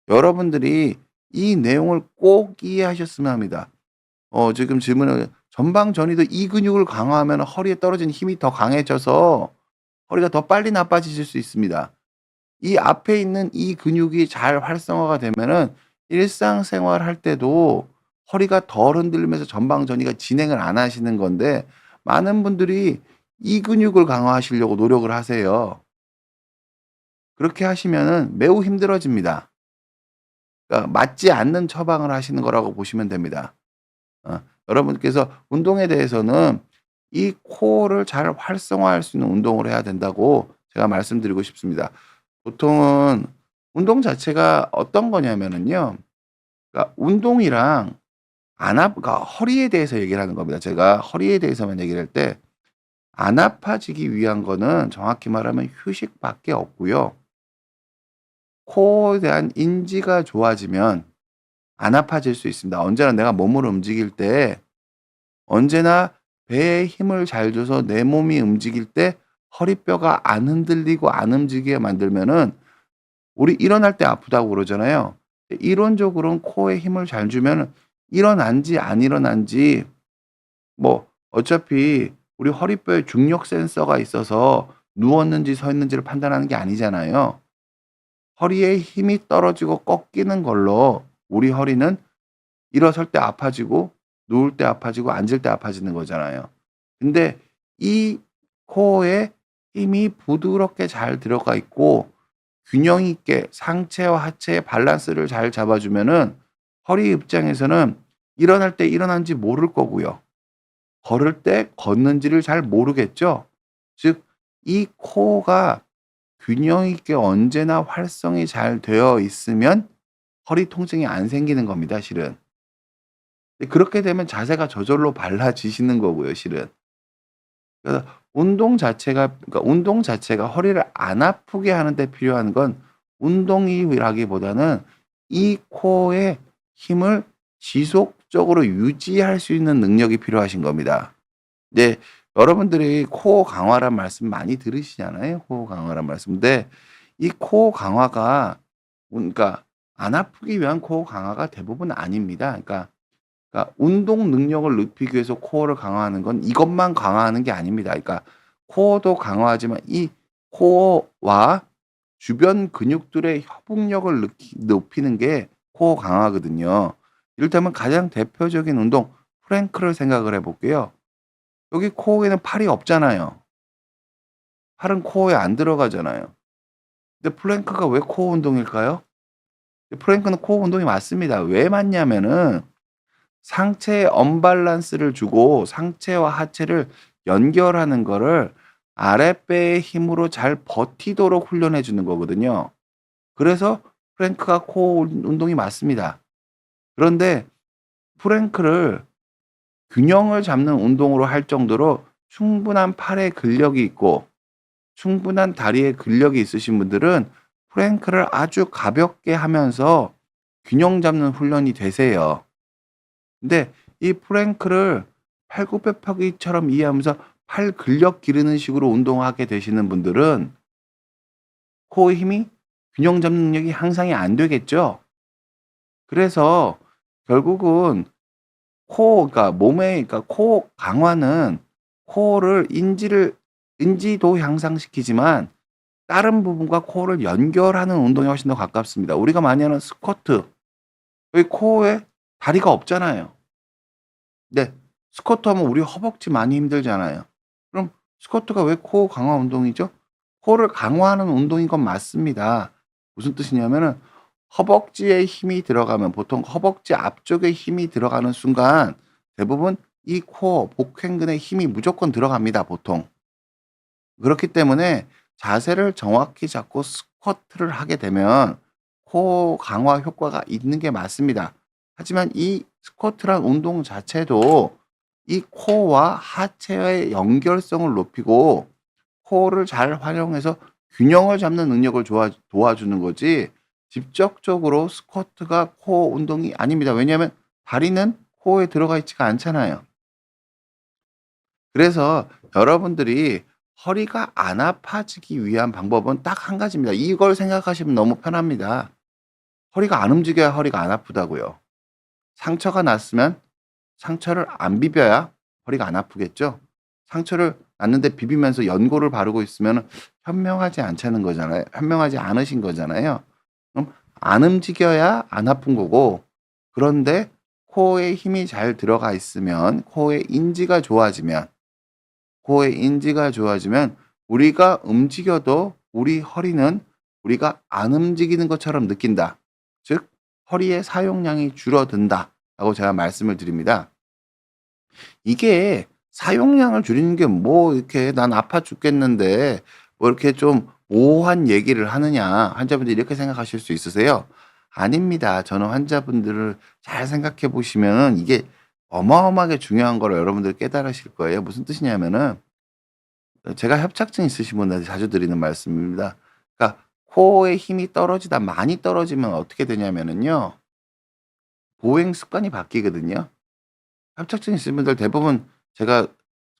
여러분들이 이 내용을 꼭 이해하셨으면 합니다. 지금 질문을 전방전이도 이 근육을 강화하면 허리에 떨어지는 힘이 더 강해져서 허리가 더 빨리 나빠지실 수 있습니다. 이 앞에 있는 이 근육이 잘 활성화가 되면은 일상생활 할 때도 허리가 덜 흔들리면서 전방전이가 진행을 안 하시는 건데 많은 분들이 이 근육을 강화하시려고 노력을 하세요. 그렇게 하시면은 매우 힘들어집니다. 그러니까 맞지 않는 처방을 하시는 거라고 보시면 됩니다. 여러분께서 운동에 대해서는 이 코어를 잘 활성화할 수 있는 운동을 해야 된다고 제가 말씀드리고 싶습니다. 보통은 운동 자체가 어떤 거냐면은요. 그러니까 운동이랑 그러니까 허리에 대해서 얘기를 하는 겁니다. 제가 허리에 대해서만 얘기를 할 때 안 아파지기 위한 거는 정확히 말하면 휴식밖에 없고요. 코어에 대한 인지가 좋아지면 안 아파질 수 있습니다. 언제나 내가 몸을 움직일 때 언제나 배에 힘을 잘 줘서 내 몸이 움직일 때 허리뼈가 안 흔들리고 안 움직이게 만들면은 우리 일어날 때 아프다고 그러잖아요. 이론적으로는 코어에 힘을 잘 주면은 일어난지 안 일어난지 뭐 어차피 우리 허리뼈에 중력 센서가 있어서 누웠는지 서 있는지를 판단하는 게 아니잖아요. 허리에 힘이 떨어지고 꺾이는 걸로 우리 허리는 일어설 때 아파지고 누울 때 아파지고 앉을 때 아파지는 거잖아요. 근데 이 코어에 힘이 부드럽게 잘 들어가 있고 균형 있게 상체와 하체의 밸런스를 잘 잡아주면은 허리 입장에서는 일어날 때 일어난지 모를 거고요. 걸을 때 걷는지를 잘 모르겠죠. 즉, 이 코어가 균형 있게 언제나 활성이 잘 되어 있으면 허리 통증이 안 생기는 겁니다, 실은. 근데 그렇게 되면 자세가 저절로 발라지시는 거고요, 실은. 그래서 운동 자체가 허리를 안 아프게 하는 데 필요한 건 운동이라기보다는 이 코어의 힘을 지속적으로 유지할 수 있는 능력이 필요하신 겁니다. 네. 여러분들이 코어 강화란 말씀 많이 들으시잖아요, 코어 강화란 말씀. 근데 이 코어 강화가 그러니까 안 아프기 위한 코어 강화가 대부분 아닙니다. 그러니까 운동 능력을 높이기 위해서 코어를 강화하는 건 이것만 강화하는 게 아닙니다. 그러니까 코어도 강화하지만 이 코어와 주변 근육들의 협응력을 높이는 게 코어 강화거든요. 이를테면 가장 대표적인 운동 플랭크를 생각을 해 볼게요. 여기 코어에는 팔이 없잖아요. 팔은 코어에 안 들어가잖아요. 근데 플랭크가 왜 코어 운동일까요? 플랭크는 코어 운동이 맞습니다. 왜 맞냐면은 상체에 언밸런스를 주고 상체와 하체를 연결하는 거를 아랫배의 힘으로 잘 버티도록 훈련해 주는 거거든요. 그래서 플랭크가 코어 운동이 맞습니다. 그런데 플랭크를 균형을 잡는 운동으로 할 정도로 충분한 팔에 근력이 있고 충분한 다리에 근력이 있으신 분들은 플랭크를 아주 가볍게 하면서 균형 잡는 훈련이 되세요. 근데 이 플랭크를 팔굽혀펴기처럼 이해하면서 팔 근력 기르는 식으로 운동하게 되시는 분들은 코어 힘이 균형 잡는 능력이 향상이 안 되겠죠. 그래서 결국은 그러니까 몸의 그러니까 코어 강화는 코어를 인지도 향상시키지만 다른 부분과 코어를 연결하는 운동이 훨씬 더 가깝습니다. 우리가 많이 하는 스쿼트. 여기 코어에 다리가 없잖아요. 네. 스쿼트 하면 우리 허벅지 많이 힘들잖아요. 그럼 스쿼트가 왜 코어 강화 운동이죠? 코어를 강화하는 운동인 건 맞습니다. 무슨 뜻이냐면은 허벅지에 힘이 들어가면 보통 허벅지 앞쪽에 힘이 들어가는 순간 대부분 이 코어 복횡근에 힘이 무조건 들어갑니다, 보통. 그렇기 때문에 자세를 정확히 잡고 스쿼트를 하게 되면 코어 강화 효과가 있는 게 맞습니다. 하지만 이 스쿼트란 운동 자체도 이 코어와 하체의 연결성을 높이고 코어를 잘 활용해서 균형을 잡는 능력을 도와주는 거지 직접적으로 스쿼트가 코어 운동이 아닙니다. 왜냐하면 다리는 코어에 들어가 있지가 않잖아요. 그래서 여러분들이 허리가 안 아파지기 위한 방법은 딱 한 가지입니다. 이걸 생각하시면 너무 편합니다. 허리가 안 움직여야 허리가 안 아프다고요. 상처가 났으면 상처를 안 비벼야 허리가 안 아프겠죠? 상처를 났는데 비비면서 연고를 바르고 있으면 현명하지 않다는 거잖아요. 현명하지 않으신 거잖아요. 그럼 안 움직여야 안 아픈 거고, 그런데 코어에 힘이 잘 들어가 있으면, 코어의 인지가 좋아지면 우리가 움직여도 우리 허리는 우리가 안 움직이는 것처럼 느낀다. 즉, 허리의 사용량이 줄어든다라고 제가 말씀을 드립니다. 이게 사용량을 줄이는 게 뭐 이렇게 "난 아파 죽겠는데 뭐 이렇게 좀 모호한 얘기를 하느냐." 환자분들이 이렇게 생각하실 수 있으세요. 아닙니다. 저는 환자분들을 잘 생각해 보시면은 이게 어마어마하게 중요한 거를 여러분들이 깨달으실 거예요. 무슨 뜻이냐면은 제가 협착증 있으신 분들한테 자주 드리는 말씀입니다. 그러니까 코어의 힘이 떨어지다 많이 떨어지면 어떻게 되냐면은요. 보행 습관이 바뀌거든요. 협착증 있으신 분들 대부분 제가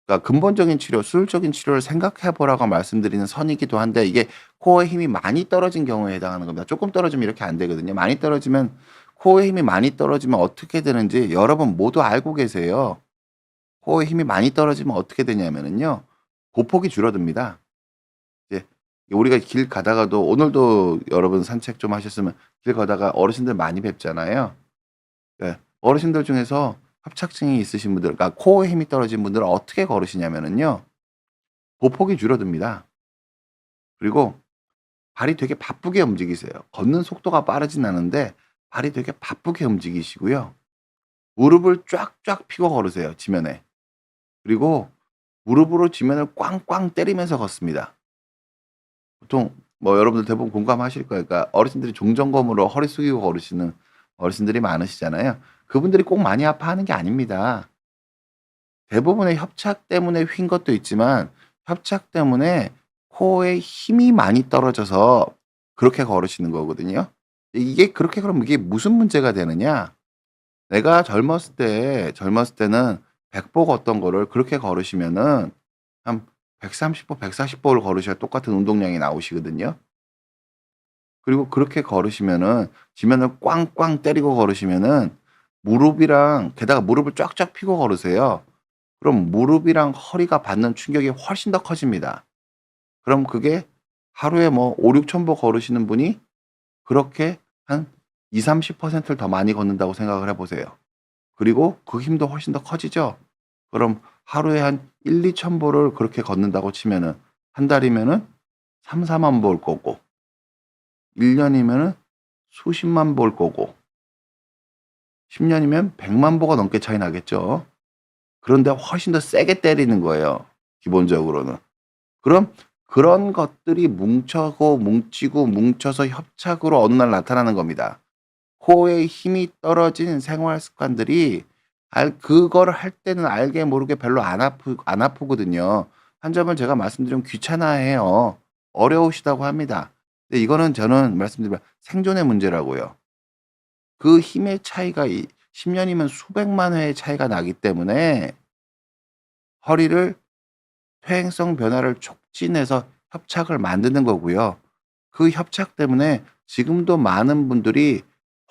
그러니까 근본적인 치료, 수술적인 치료를 생각해 보라고 말씀드리는 선이기도 한데 이게 코어의 힘이 많이 떨어진 경우에 해당하는 겁니다. 조금 떨어지면 이렇게 안 되거든요. 많이 떨어지면 코어의 힘이 많이 떨어지면 어떻게 되는지 여러분 모두 알고 계세요. 코어에 힘이 많이 떨어지면 어떻게 되냐면은요. 보폭이 줄어듭니다. 이제 우리가 길 가다가도 오늘도 여러분 산책 좀 하셨으면 길 가다가 어르신들 많이 뵙잖아요. 예. 어르신들 중에서 협착증이 있으신 분들 그러니까 코어에 힘이 떨어진 분들은 어떻게 걸으시냐면은요. 보폭이 줄어듭니다. 그리고 발이 되게 바쁘게 움직이세요. 걷는 속도가 빠르진 않은데 발이 되게 바쁘게 움직이시고요. 무릎을 쫙쫙 펴고 걸으세요, 지면에. 그리고 무릎으로 지면을 꽝꽝 때리면서 걷습니다. 보통 뭐 여러분들 대부분 공감하실 거예요. 그러니까 어르신들이 종전검으로 허리 숙이고 걸으시는 어르신들이 많으시잖아요. 그분들이 꼭 많이 아파하는 게 아닙니다. 대부분의 협착 때문에 휜 것도 있지만 협착 때문에 코어에 힘이 많이 떨어져서 그렇게 걸으시는 거거든요. 이게 그렇게 그러면 이게 무슨 문제가 되느냐? 내가 젊었을 때는 100보 걷던 거를 그렇게 걸으시면은 한 130 보, 140 보를 걸으셔야 똑같은 운동량이 나오시거든요. 그리고 그렇게 걸으시면은 지면을 꽝꽝 때리고 걸으시면은 무릎이랑 게다가 무릎을 쫙쫙 펴고 걸으세요. 그럼 무릎이랑 허리가 받는 충격이 훨씬 더 커집니다. 그럼 그게 하루에 뭐 5-6천 보 걸으시는 분이 그렇게 한 20-30%를 더 많이 걷는다고 생각을 해 보세요. 그리고 그 힘도 훨씬 더 커지죠. 그럼 하루에 한 1-2천 보를 그렇게 걷는다고 치면은 한 달이면은 3-4만 보일 거고 1 년이면은 수십만 보일 거고 10 년이면 100만 보가 넘게 차이 나겠죠. 그런데 훨씬 더 세게 때리는 거예요, 기본적으로는. 그럼 그런 것들이 뭉치고 뭉쳐서 협착으로 어느 날 나타나는 겁니다. 코어에 힘이 떨어진 생활 습관들이 그거를 할 때는 알게 모르게 별로 안 아프거든요. 한 점을 제가 말씀드리면 귀찮아해요. 어려우시다고 합니다. 근데 이거는 저는 말씀드리면 생존의 문제라고요. 그 힘의 차이가 10 년이면 수백만 회의 차이가 나기 때문에 허리를 퇴행성 변화를 촉진해서 협착을 만드는 거고요. 그 협착 때문에 지금도 많은 분들이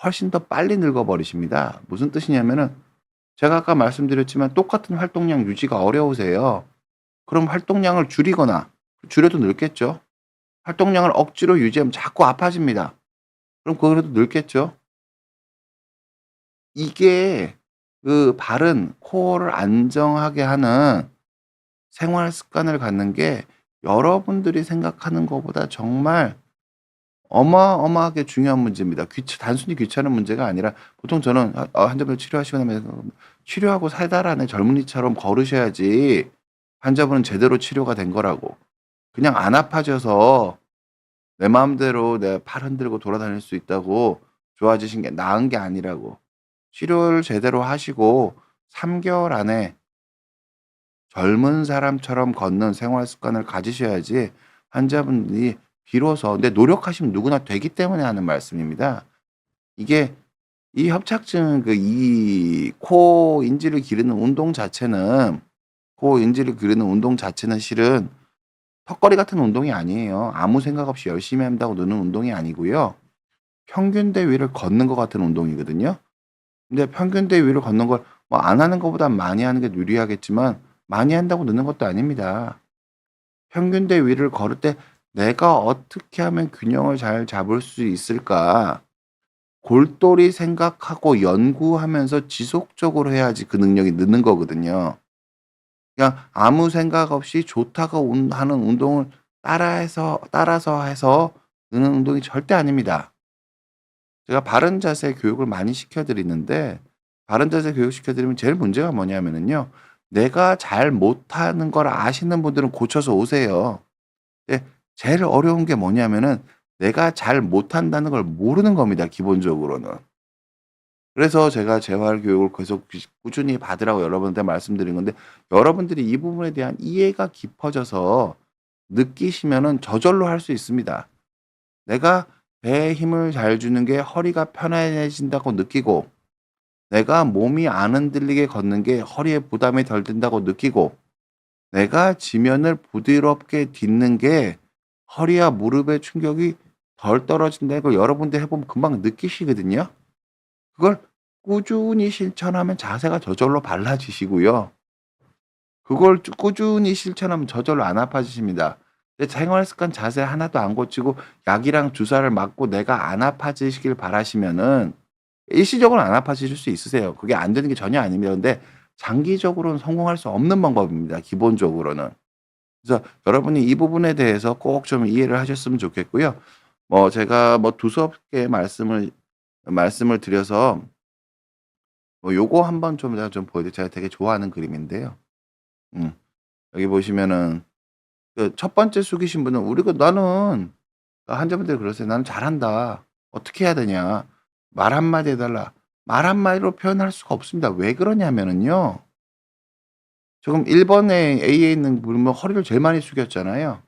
훨씬 더 빨리 늙어 버리십니다. 무슨 뜻이냐면은 제가 아까 말씀드렸지만 똑같은 활동량 유지가 어려우세요. 그럼 활동량을 줄이거나 줄여도 늙겠죠. 활동량을 억지로 유지하면 자꾸 아파집니다. 그럼 그래도 늙겠죠. 이게 그 바른 코어를 안정하게 하는 생활 습관을 갖는 게 여러분들이 생각하는 것보다 정말 어마어마하게 중요한 문제입니다. 단순히 귀찮은 문제가 아니라 보통 저는 환자분들 치료하시고 나면 "치료하고 3달 안에 젊은이처럼 걸으셔야지 환자분은 제대로 치료가 된 거라고. 그냥 안 아파져서 내 마음대로 내 팔 흔들고 돌아다닐 수 있다고 좋아지신 게 나은 게 아니라고. 치료를 제대로 하시고 3 개월 안에 젊은 사람처럼 걷는 생활 습관을 가지셔야지 환자분들이 비로소 근데 노력하시면 누구나 되기 때문에 하는 말씀입니다. 이게 이 협착증 이 코 인지를 기르는 운동 자체는 코 인지를 기르는 운동 자체는 실은 턱걸이 같은 운동이 아니에요. 아무 생각 없이 열심히 한다고 느는 운동이 아니고요. 평균대 위를 걷는 것 같은 운동이거든요. 근데 평균대 위를 걷는 걸 뭐 안 하는 것보단 많이 하는 게 유리하겠지만 많이 한다고 느는 것도 아닙니다. 평균대 위를 걸을 때 '내가 어떻게 하면 균형을 잘 잡을 수 있을까?' 골똘히 생각하고 연구하면서 지속적으로 해야지 그 능력이 느는 거거든요. 그냥 아무 생각 없이 좋다고 하는 운동을 따라서 해서 느는 운동이 절대 아닙니다. 제가 바른 자세 교육을 많이 시켜 드리는데 바른 자세 교육 시켜 드리면 제일 문제가 뭐냐면은요. 내가 잘 못하는 걸 아시는 분들은 고쳐서 오세요. 근데 제일 어려운 게 뭐냐면은 내가 잘 못한다는 걸 모르는 겁니다 기본적으로는. 그래서 제가 재활 교육을 계속 꾸준히 받으라고 여러분한테 말씀드린 건데 여러분들이 이 부분에 대한 이해가 깊어져서 느끼시면은 저절로 할 수 있습니다. 내가 배에 힘을 잘 주는 게 허리가 편안해진다고 느끼고 내가 몸이 안 흔들리게 걷는 게 허리에 부담이 덜 된다고 느끼고 내가 지면을 부드럽게 딛는 게 허리와 무릎의 충격이 덜 떨어진다는 걸 여러분들 해 보면 금방 느끼시거든요. 그걸 꾸준히 실천하면 자세가 저절로 달라지시고요. 그걸 꾸준히 실천하면 저절로 안 아파지십니다. 근데 생활 습관 자세 하나도 안 고치고 약이랑 주사를 맞고 내가 안 아파지시길 바라시면은 일시적으로는 안 아파지실 수 있으세요. 그게 안 되는 게 전혀 아닙니다. 근데 장기적으로는 성공할 수 없는 방법입니다, 기본적으로는. 그래서 여러분이 이 부분에 대해서 꼭 좀 이해를 하셨으면 좋겠고요. 제가 두서없게 말씀을 드려서 요거 한번 좀 제가 좀 보여드릴게요. 제가 되게 좋아하는 그림인데요. 음 여기 보시면은 그 첫 번째 숙이신 분은 우리가 "나는" 환자분들이 그러세요. "나는 잘한다. 어떻게 해야 되냐. 말 한마디 해 달라." 말 한마디로 표현할 수가 없습니다. 왜 그러냐면은요. 지금 1 번에 A에 있는 분은 허리를 제일 많이 숙였잖아요.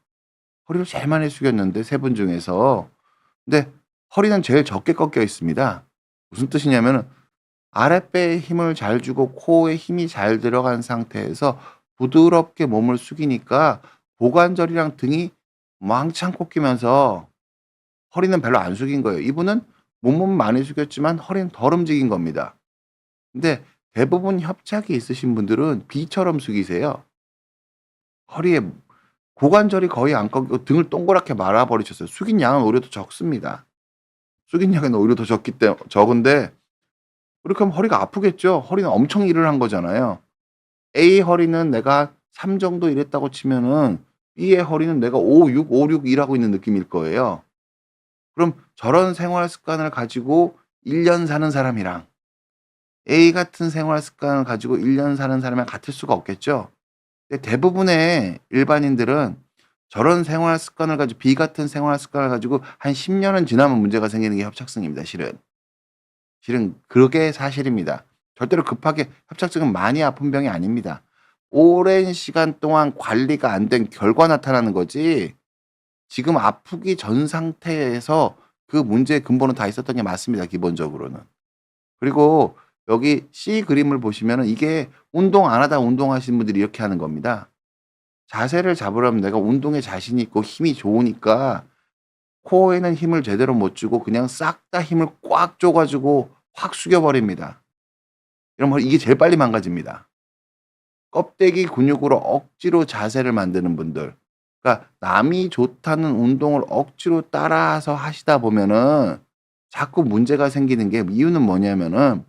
허리를 제일 많이 숙였는데 3분 중에서. 근데 허리는 제일 적게 꺾여 있습니다. 무슨 뜻이냐면은 아랫배에 힘을 잘 주고 코어에 힘이 잘 들어간 상태에서 부드럽게 몸을 숙이니까 고관절이랑 등이 왕창 꺾이면서 허리는 별로 안 숙인 거예요. 이분은 몸은 많이 숙였지만 허리는 덜 움직인 겁니다. 근데 대부분 협착이 있으신 분들은 B처럼 숙이세요. 허리에 고관절이 거의 안 꺾이고 등을 동그랗게 말아 버리셨어요. 숙인 양은 오히려 더 적습니다. 숙인 양은 오히려 더 적은데 그렇게 하면 허리가 아프겠죠. 허리는 엄청 일을 한 거잖아요. A 허리는 내가 3 정도 일했다고 치면은 B의 허리는 내가 5, 6, 5, 6 일하고 있는 느낌일 거예요. 그럼 저런 생활 습관을 가지고 1년 사는 사람이랑 A 같은 생활 습관을 가지고 1년 사는 사람이랑 같을 수가 없겠죠. 근데 대부분의 일반인들은 저런 생활 습관을 가지고 B 같은 생활 습관을 가지고 한 10 년은 지나면 문제가 생기는 게 협착증입니다, 실은. 실은 그게 사실입니다. 절대로 급하게 협착증은 많이 아픈 병이 아닙니다. 오랜 시간 동안 관리가 안 된 결과 나타나는 거지 지금 아프기 전 상태에서 그 문제의 근본은 다 있었던 게 맞습니다, 기본적으로는. 그리고 여기 C 그림을 보시면은 이게 운동 안 하다 운동하시는 분들이 이렇게 하는 겁니다. 자세를 잡으려면 내가 운동에 자신이 있고 힘이 좋으니까 코어에는 힘을 제대로 못 주고 그냥 싹 다 힘을 꽉 줘 가지고 확 숙여 버립니다. 이러면 이게 제일 빨리 망가집니다. 껍데기 근육으로 억지로 자세를 만드는 분들. 그러니까 남이 좋다는 운동을 억지로 따라서 하시다 보면은 자꾸 문제가 생기는 게 이유는 뭐냐면은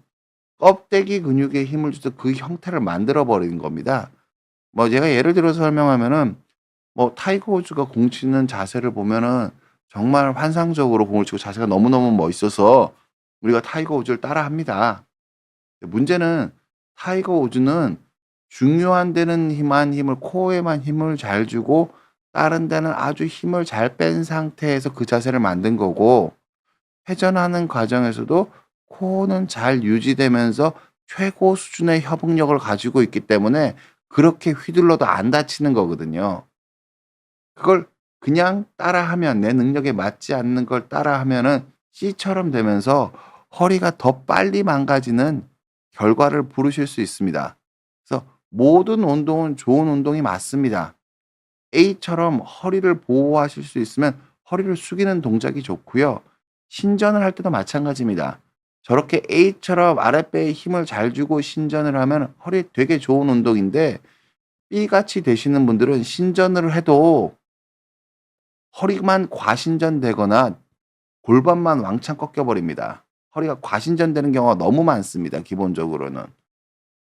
껍데기 근육에 힘을 줘서 그 형태를 만들어 버리는 겁니다. 제가 예를 들어서 설명하면은 타이거 우즈가 공 치는 자세를 보면은 정말 환상적으로 공을 치고 자세가 너무너무 멋있어서 우리가 타이거 우즈를 따라합니다. 문제는 타이거 우즈는 중요한 데는 힘을 코어에만 힘을 잘 주고 다른 데는 아주 힘을 잘 뺀 상태에서 그 자세를 만든 거고 회전하는 과정에서도 코어는 잘 유지되면서 최고 수준의 협응력을 가지고 있기 때문에 그렇게 휘둘러도 안 다치는 거거든요. 그걸 그냥 따라하면 내 능력에 맞지 않는 걸 따라하면은 C처럼 되면서 허리가 더 빨리 망가지는 결과를 부르실 수 있습니다. 그래서 모든 운동은 좋은 운동이 맞습니다. A처럼 허리를 보호하실 수 있으면 허리를 숙이는 동작이 좋고요. 신전을 할 때도 마찬가지입니다. 저렇게 A처럼 아랫배에 힘을 잘 주고 신전을 하면 허리에 되게 좋은 운동인데 B같이 되시는 분들은 신전을 해도 허리만 과신전되거나 골반만 왕창 꺾여 버립니다. 허리가 과신전되는 경우가 너무 많습니다, 기본적으로는.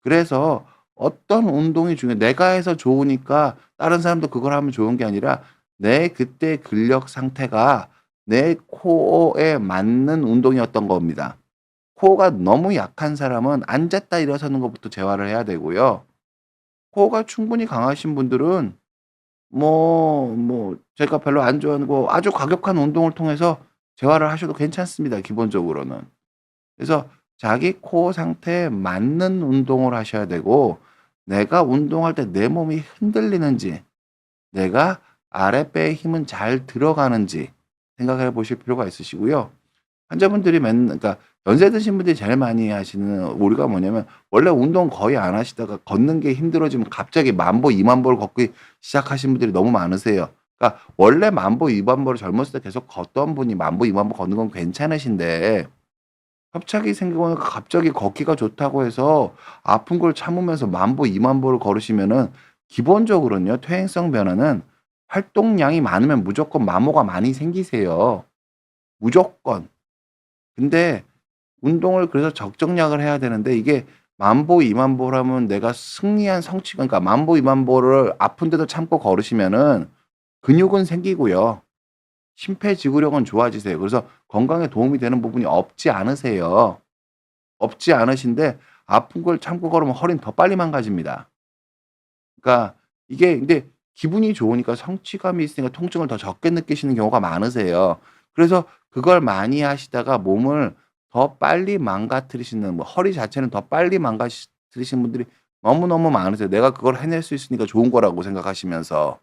그래서 어떤 운동이 내가 해서 좋으니까 다른 사람도 그걸 하면 좋은 게 아니라 내 그때 근력 상태가 내 코어에 맞는 운동이었던 겁니다. 코어가 너무 약한 사람은 앉았다 일어서는 것부터 재활을 해야 되고요. 코어가 충분히 강하신 분들은 제가 별로 안 좋아하고 아주 과격한 운동을 통해서 재활을 하셔도 괜찮습니다, 기본적으로는. 그래서 자기 코어 상태에 맞는 운동을 하셔야 되고 내가 운동할 때 내 몸이 흔들리는지 내가 아랫배에 힘은 잘 들어가는지 생각해 보실 필요가 있으시고요. 환자분들이 그러니까 연세 드신 분들이 제일 많이 하시는 오류가 뭐냐면 원래 운동 거의 안 하시다가 걷는 게 힘들어지면 갑자기 10,000보, 20,000 보를 걷기 시작하신 분들이 너무 많으세요. 그러니까 원래 10,000보, 20,000 보를 젊었을 때 계속 걷던 분이 10,000보, 20,000보 걷는 건 괜찮으신데 협착이 생기거나 갑자기 걷기가 좋다고 해서 아픈 걸 참으면서 10,000보, 20,000 보를 걸으시면은 기본적으로는요. 퇴행성 변화는 활동량이 많으면 무조건 마모가 많이 생기세요. 무조건. 근데 운동을 그래서 적정량을 해야 되는데 이게 만보, 2만보라면 내가 승리한 성취감 그러니까 만보, 2만보를 아픈데도 참고 걸으시면은 근육은 생기고요. 심폐지구력은 좋아지세요. 그래서 건강에 도움이 되는 부분이 없지 않으세요. 없지 않으신데 아픈 걸 참고 걸으면 허리는 더 빨리 망가집니다. 그러니까 이게 근데 기분이 좋으니까 성취감이 있으니까 통증을 더 적게 느끼시는 경우가 많으세요. 그래서 그걸 많이 하시다가 몸을 더 빨리 망가뜨리시는 뭐 허리 자체는 더 빨리 망가뜨리시는 분들이 너무너무 많으세요. 내가 그걸 해낼 수 있으니까 좋은 거라고 생각하시면서.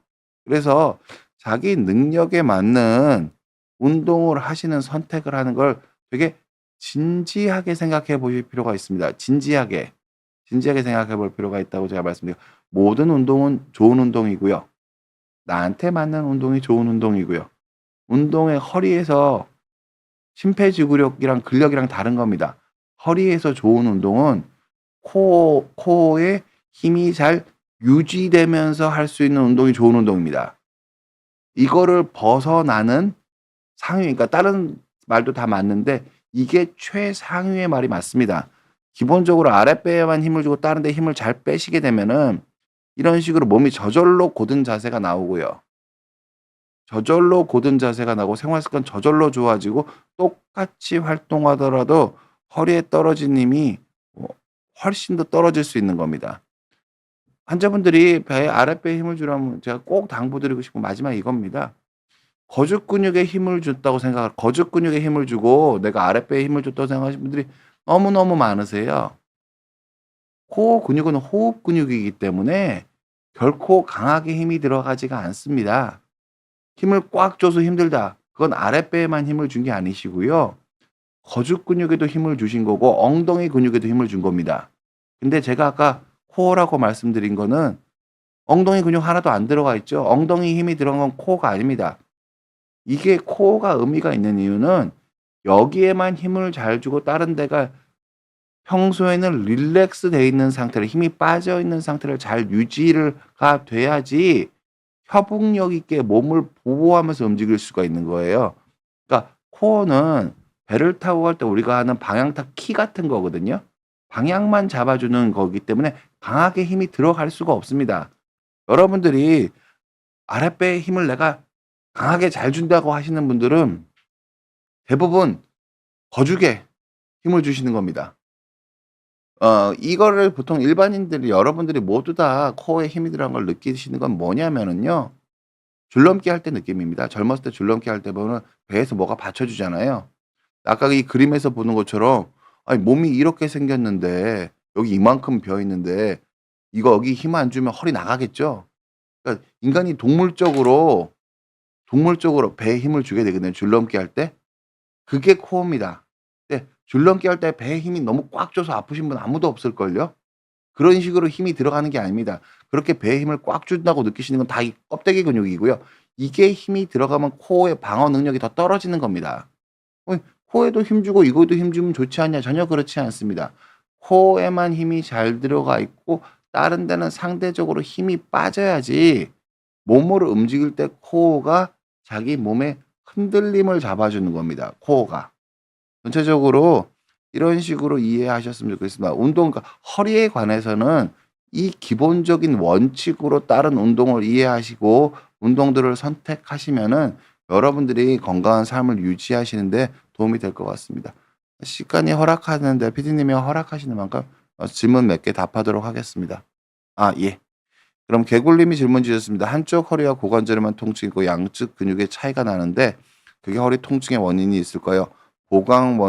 그래서 자기 능력에 맞는 운동을 하시는 선택을 하는 걸 되게 진지하게 생각해 보실 필요가 있습니다. 진지하게. 진지하게 생각해 볼 필요가 있다고 제가 말씀드려요. 모든 운동은 좋은 운동이고요. 나한테 맞는 운동이 좋은 운동이고요. 운동의 허리에서 심폐지구력이랑 근력이랑 다른 겁니다. 허리에서 좋은 운동은 코어에 힘이 잘 유지되면서 할 수 있는 운동이 좋은 운동입니다. 이거를 벗어나는 상위 그러니까 다른 말도 다 맞는데 이게 최상위의 말이 맞습니다. 기본적으로 아랫배에만 힘을 주고 다른 데 힘을 잘 빼시게 되면은 이런 식으로 몸이 저절로 곧은 자세가 나오고요. 저절로 곧은 자세가 나고 생활 습관 저절로 좋아지고 똑같이 활동하더라도 허리에 떨어진 힘이 훨씬 더 떨어질 수 있는 겁니다. 환자분들이 배 아랫배에 힘을 주라면 제가 꼭 당부드리고 싶은 마지막이 이겁니다. 거죽 근육에 힘을 줬다고 생각을 거죽 근육에 힘을 주고 내가 아랫배에 힘을 줬다고 생각하시는 분들이 너무너무 많으세요. 코어 근육은 호흡 근육이기 때문에 결코 강하게 힘이 들어가지가 않습니다. 힘을 꽉 줘서 힘들다. 그건 아랫배에만 힘을 준 게 아니시고요. 거죽 근육에도 힘을 주신 거고 엉덩이 근육에도 힘을 준 겁니다. 근데 제가 아까 코어라고 말씀드린 거는 엉덩이 근육 하나도 안 들어가 있죠. 엉덩이 힘이 들어간 건 코어가 아닙니다. 이게 코어가 의미가 있는 이유는 여기에만 힘을 잘 주고 다른 데가 평소에는 릴렉스 돼 있는 상태로 힘이 빠져 있는 상태를 잘 유지가 돼야지 협응력 있게 몸을 보호하면서 움직일 수가 있는 거예요. 그러니까 코어는 배를 타고 갈 때 우리가 하는 방향탁 키 같은 거거든요. 방향만 잡아주는 거기 때문에 강하게 힘이 들어갈 수가 없습니다. 여러분들이 아랫배에 힘을 내가 강하게 잘 준다고 하시는 분들은 대부분 거죽에 힘을 주시는 겁니다. 이거를 보통 일반인들이 여러분들이 모두 다 코어에 힘이 들어간 걸 느끼시는 건 뭐냐면은요. 줄넘기 할 때 느낌입니다. 젊었을 때 줄넘기 할 때 보면 배에서 뭐가 받쳐주잖아요. 아까 이 그림에서 보는 것처럼 아니 몸이 이렇게 생겼는데 여기 이만큼 비어 있는데 이거 여기 힘 안 주면 허리 나가겠죠. 그러니까 인간이 동물적으로 배에 힘을 주게 되거든요, 줄넘기 할 때. 그게 코어입니다. 근데 줄넘기 할 때 배에 힘이 너무 꽉 줘서 아프신 분 아무도 없을걸요? 그런 식으로 힘이 들어가는 게 아닙니다. 그렇게 배에 힘을 꽉 준다고 느끼시는 건 다 이 껍데기 근육이고요. 이게 힘이 들어가면 코어의 방어 능력이 더 떨어지는 겁니다. 코어에도 힘 주고 이거에도 힘 주면 좋지 않냐? 전혀 그렇지 않습니다. 코어에만 힘이 잘 들어가 있고 다른 데는 상대적으로 힘이 빠져야지 몸을 움직일 때 코어가 자기 몸의 흔들림을 잡아주는 겁니다, 코어가. 전체적으로 이런 식으로 이해하셨으면 좋겠습니다. 운동 그러니까 허리에 관해서는 이 기본적인 원칙으로 다른 운동을 이해하시고 운동들을 선택하시면은 여러분들이 건강한 삶을 유지하시는 데 도움이 될 것 같습니다. 시간이 허락하는데 피디님이 허락하시는 만큼 질문 몇 개 답하도록 하겠습니다. 예. 그럼 개굴님이 질문 주셨습니다. 한쪽 허리와 고관절에만 통증이 있고 양측 근육의 차이가 나는데 그게 허리 통증의 원인이 있을까요? 보강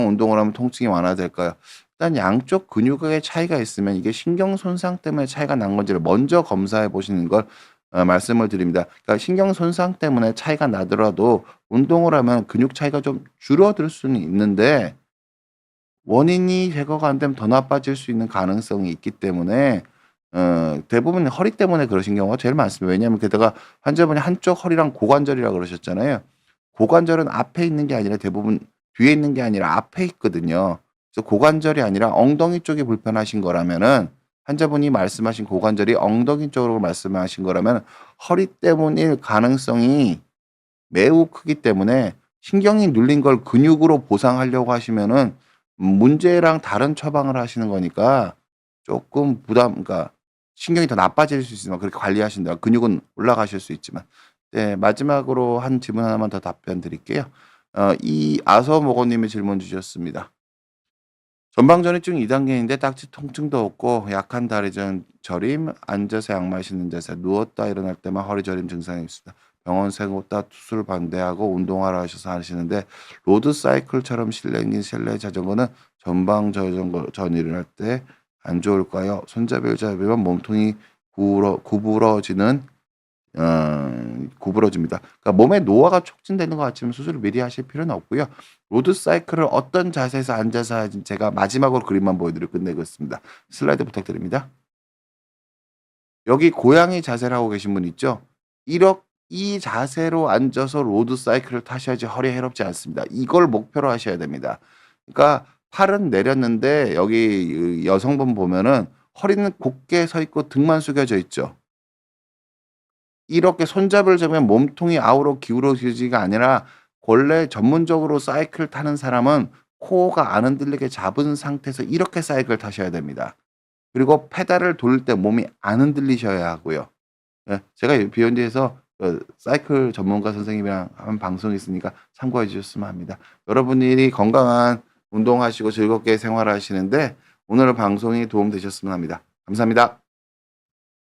운동을 하면 통증이 완화될까요? 일단 양쪽 근육의 차이가 있으면 이게 신경 손상 때문에 차이가 난 건지를 먼저 검사해 보시는 걸 말씀을 드립니다. 그러니까 신경 손상 때문에 차이가 나더라도 운동을 하면 근육 차이가 좀 줄어들 수는 있는데 원인이 제거가 안 되면 더 나빠질 수 있는 가능성이 있기 때문에 대부분 허리 때문에 그러신 경우가 제일 많습니다. 왜냐하면 게다가 환자분이 한쪽 허리랑 고관절이라고 그러셨잖아요. 고관절은 앞에 있는 게 아니라 대부분 뒤에 있는 게 아니라 앞에 있거든요. 그래서 고관절이 아니라 엉덩이 쪽이 불편하신 거라면은 환자분이 말씀하신 고관절이 엉덩이 쪽으로 말씀하신 거라면 허리 때문일 가능성이 매우 크기 때문에 신경이 눌린 걸 근육으로 보상하려고 하시면은 문제랑 다른 처방을 하시는 거니까 조금 부담 그러니까 신경이 더 나빠질 수 있으면 그렇게 관리하신다. 근육은 올라가실 수 있지만. 네, 마지막으로 한 질문 하나만 더 답변 드릴게요. 이 아서모거 님이 질문 주셨습니다. 전방전이증 2 단계인데 딱지 통증도 없고 약한 다리 저림, 앉아서 약 마시는 자세, 누웠다 일어날 때만 허리 저림 증상이 있습니다. 병원 생겼다 투수를 반대하고 운동하라 하셔서 하시는데 로드 사이클처럼 실내 자전거는 전방 자전거 일어날 때 안 좋을까요? 손잡이를 잡으면 몸통이 구부러집니다. 그러니까 몸의 노화가 촉진되는 것 같지만 수술을 미리 하실 필요는 없고요. 로드 사이클을 어떤 자세에서 앉아서 하는지 제가 마지막으로 그림만 보여드리고 끝내겠습니다. 슬라이드 부탁드립니다. 여기 고양이 자세를 하고 계신 분 있죠? 이 자세로 앉아서 로드 사이클을 타셔야지 허리에 해롭지 않습니다. 이걸 목표로 하셔야 됩니다. 그러니까 팔은 내렸는데 여기 여성분 보면은 허리는 곧게 서 있고 등만 숙여져 있죠. 이렇게 손잡이를 잡으면 몸통이 아우로 기울어지지가 아니라 원래 전문적으로 사이클 타는 사람은 코어가 안 흔들리게 잡은 상태에서 이렇게 사이클 타셔야 됩니다. 그리고 페달을 돌릴 때 몸이 안 흔들리셔야 하고요. 예, 제가 비욘드에서 사이클 전문가 선생님이랑 한 방송이 있으니까 참고해 주셨으면 합니다. 여러분들이 건강한 운동하시고 즐겁게 생활하시는데 오늘 방송이 도움되셨으면 합니다. 감사합니다.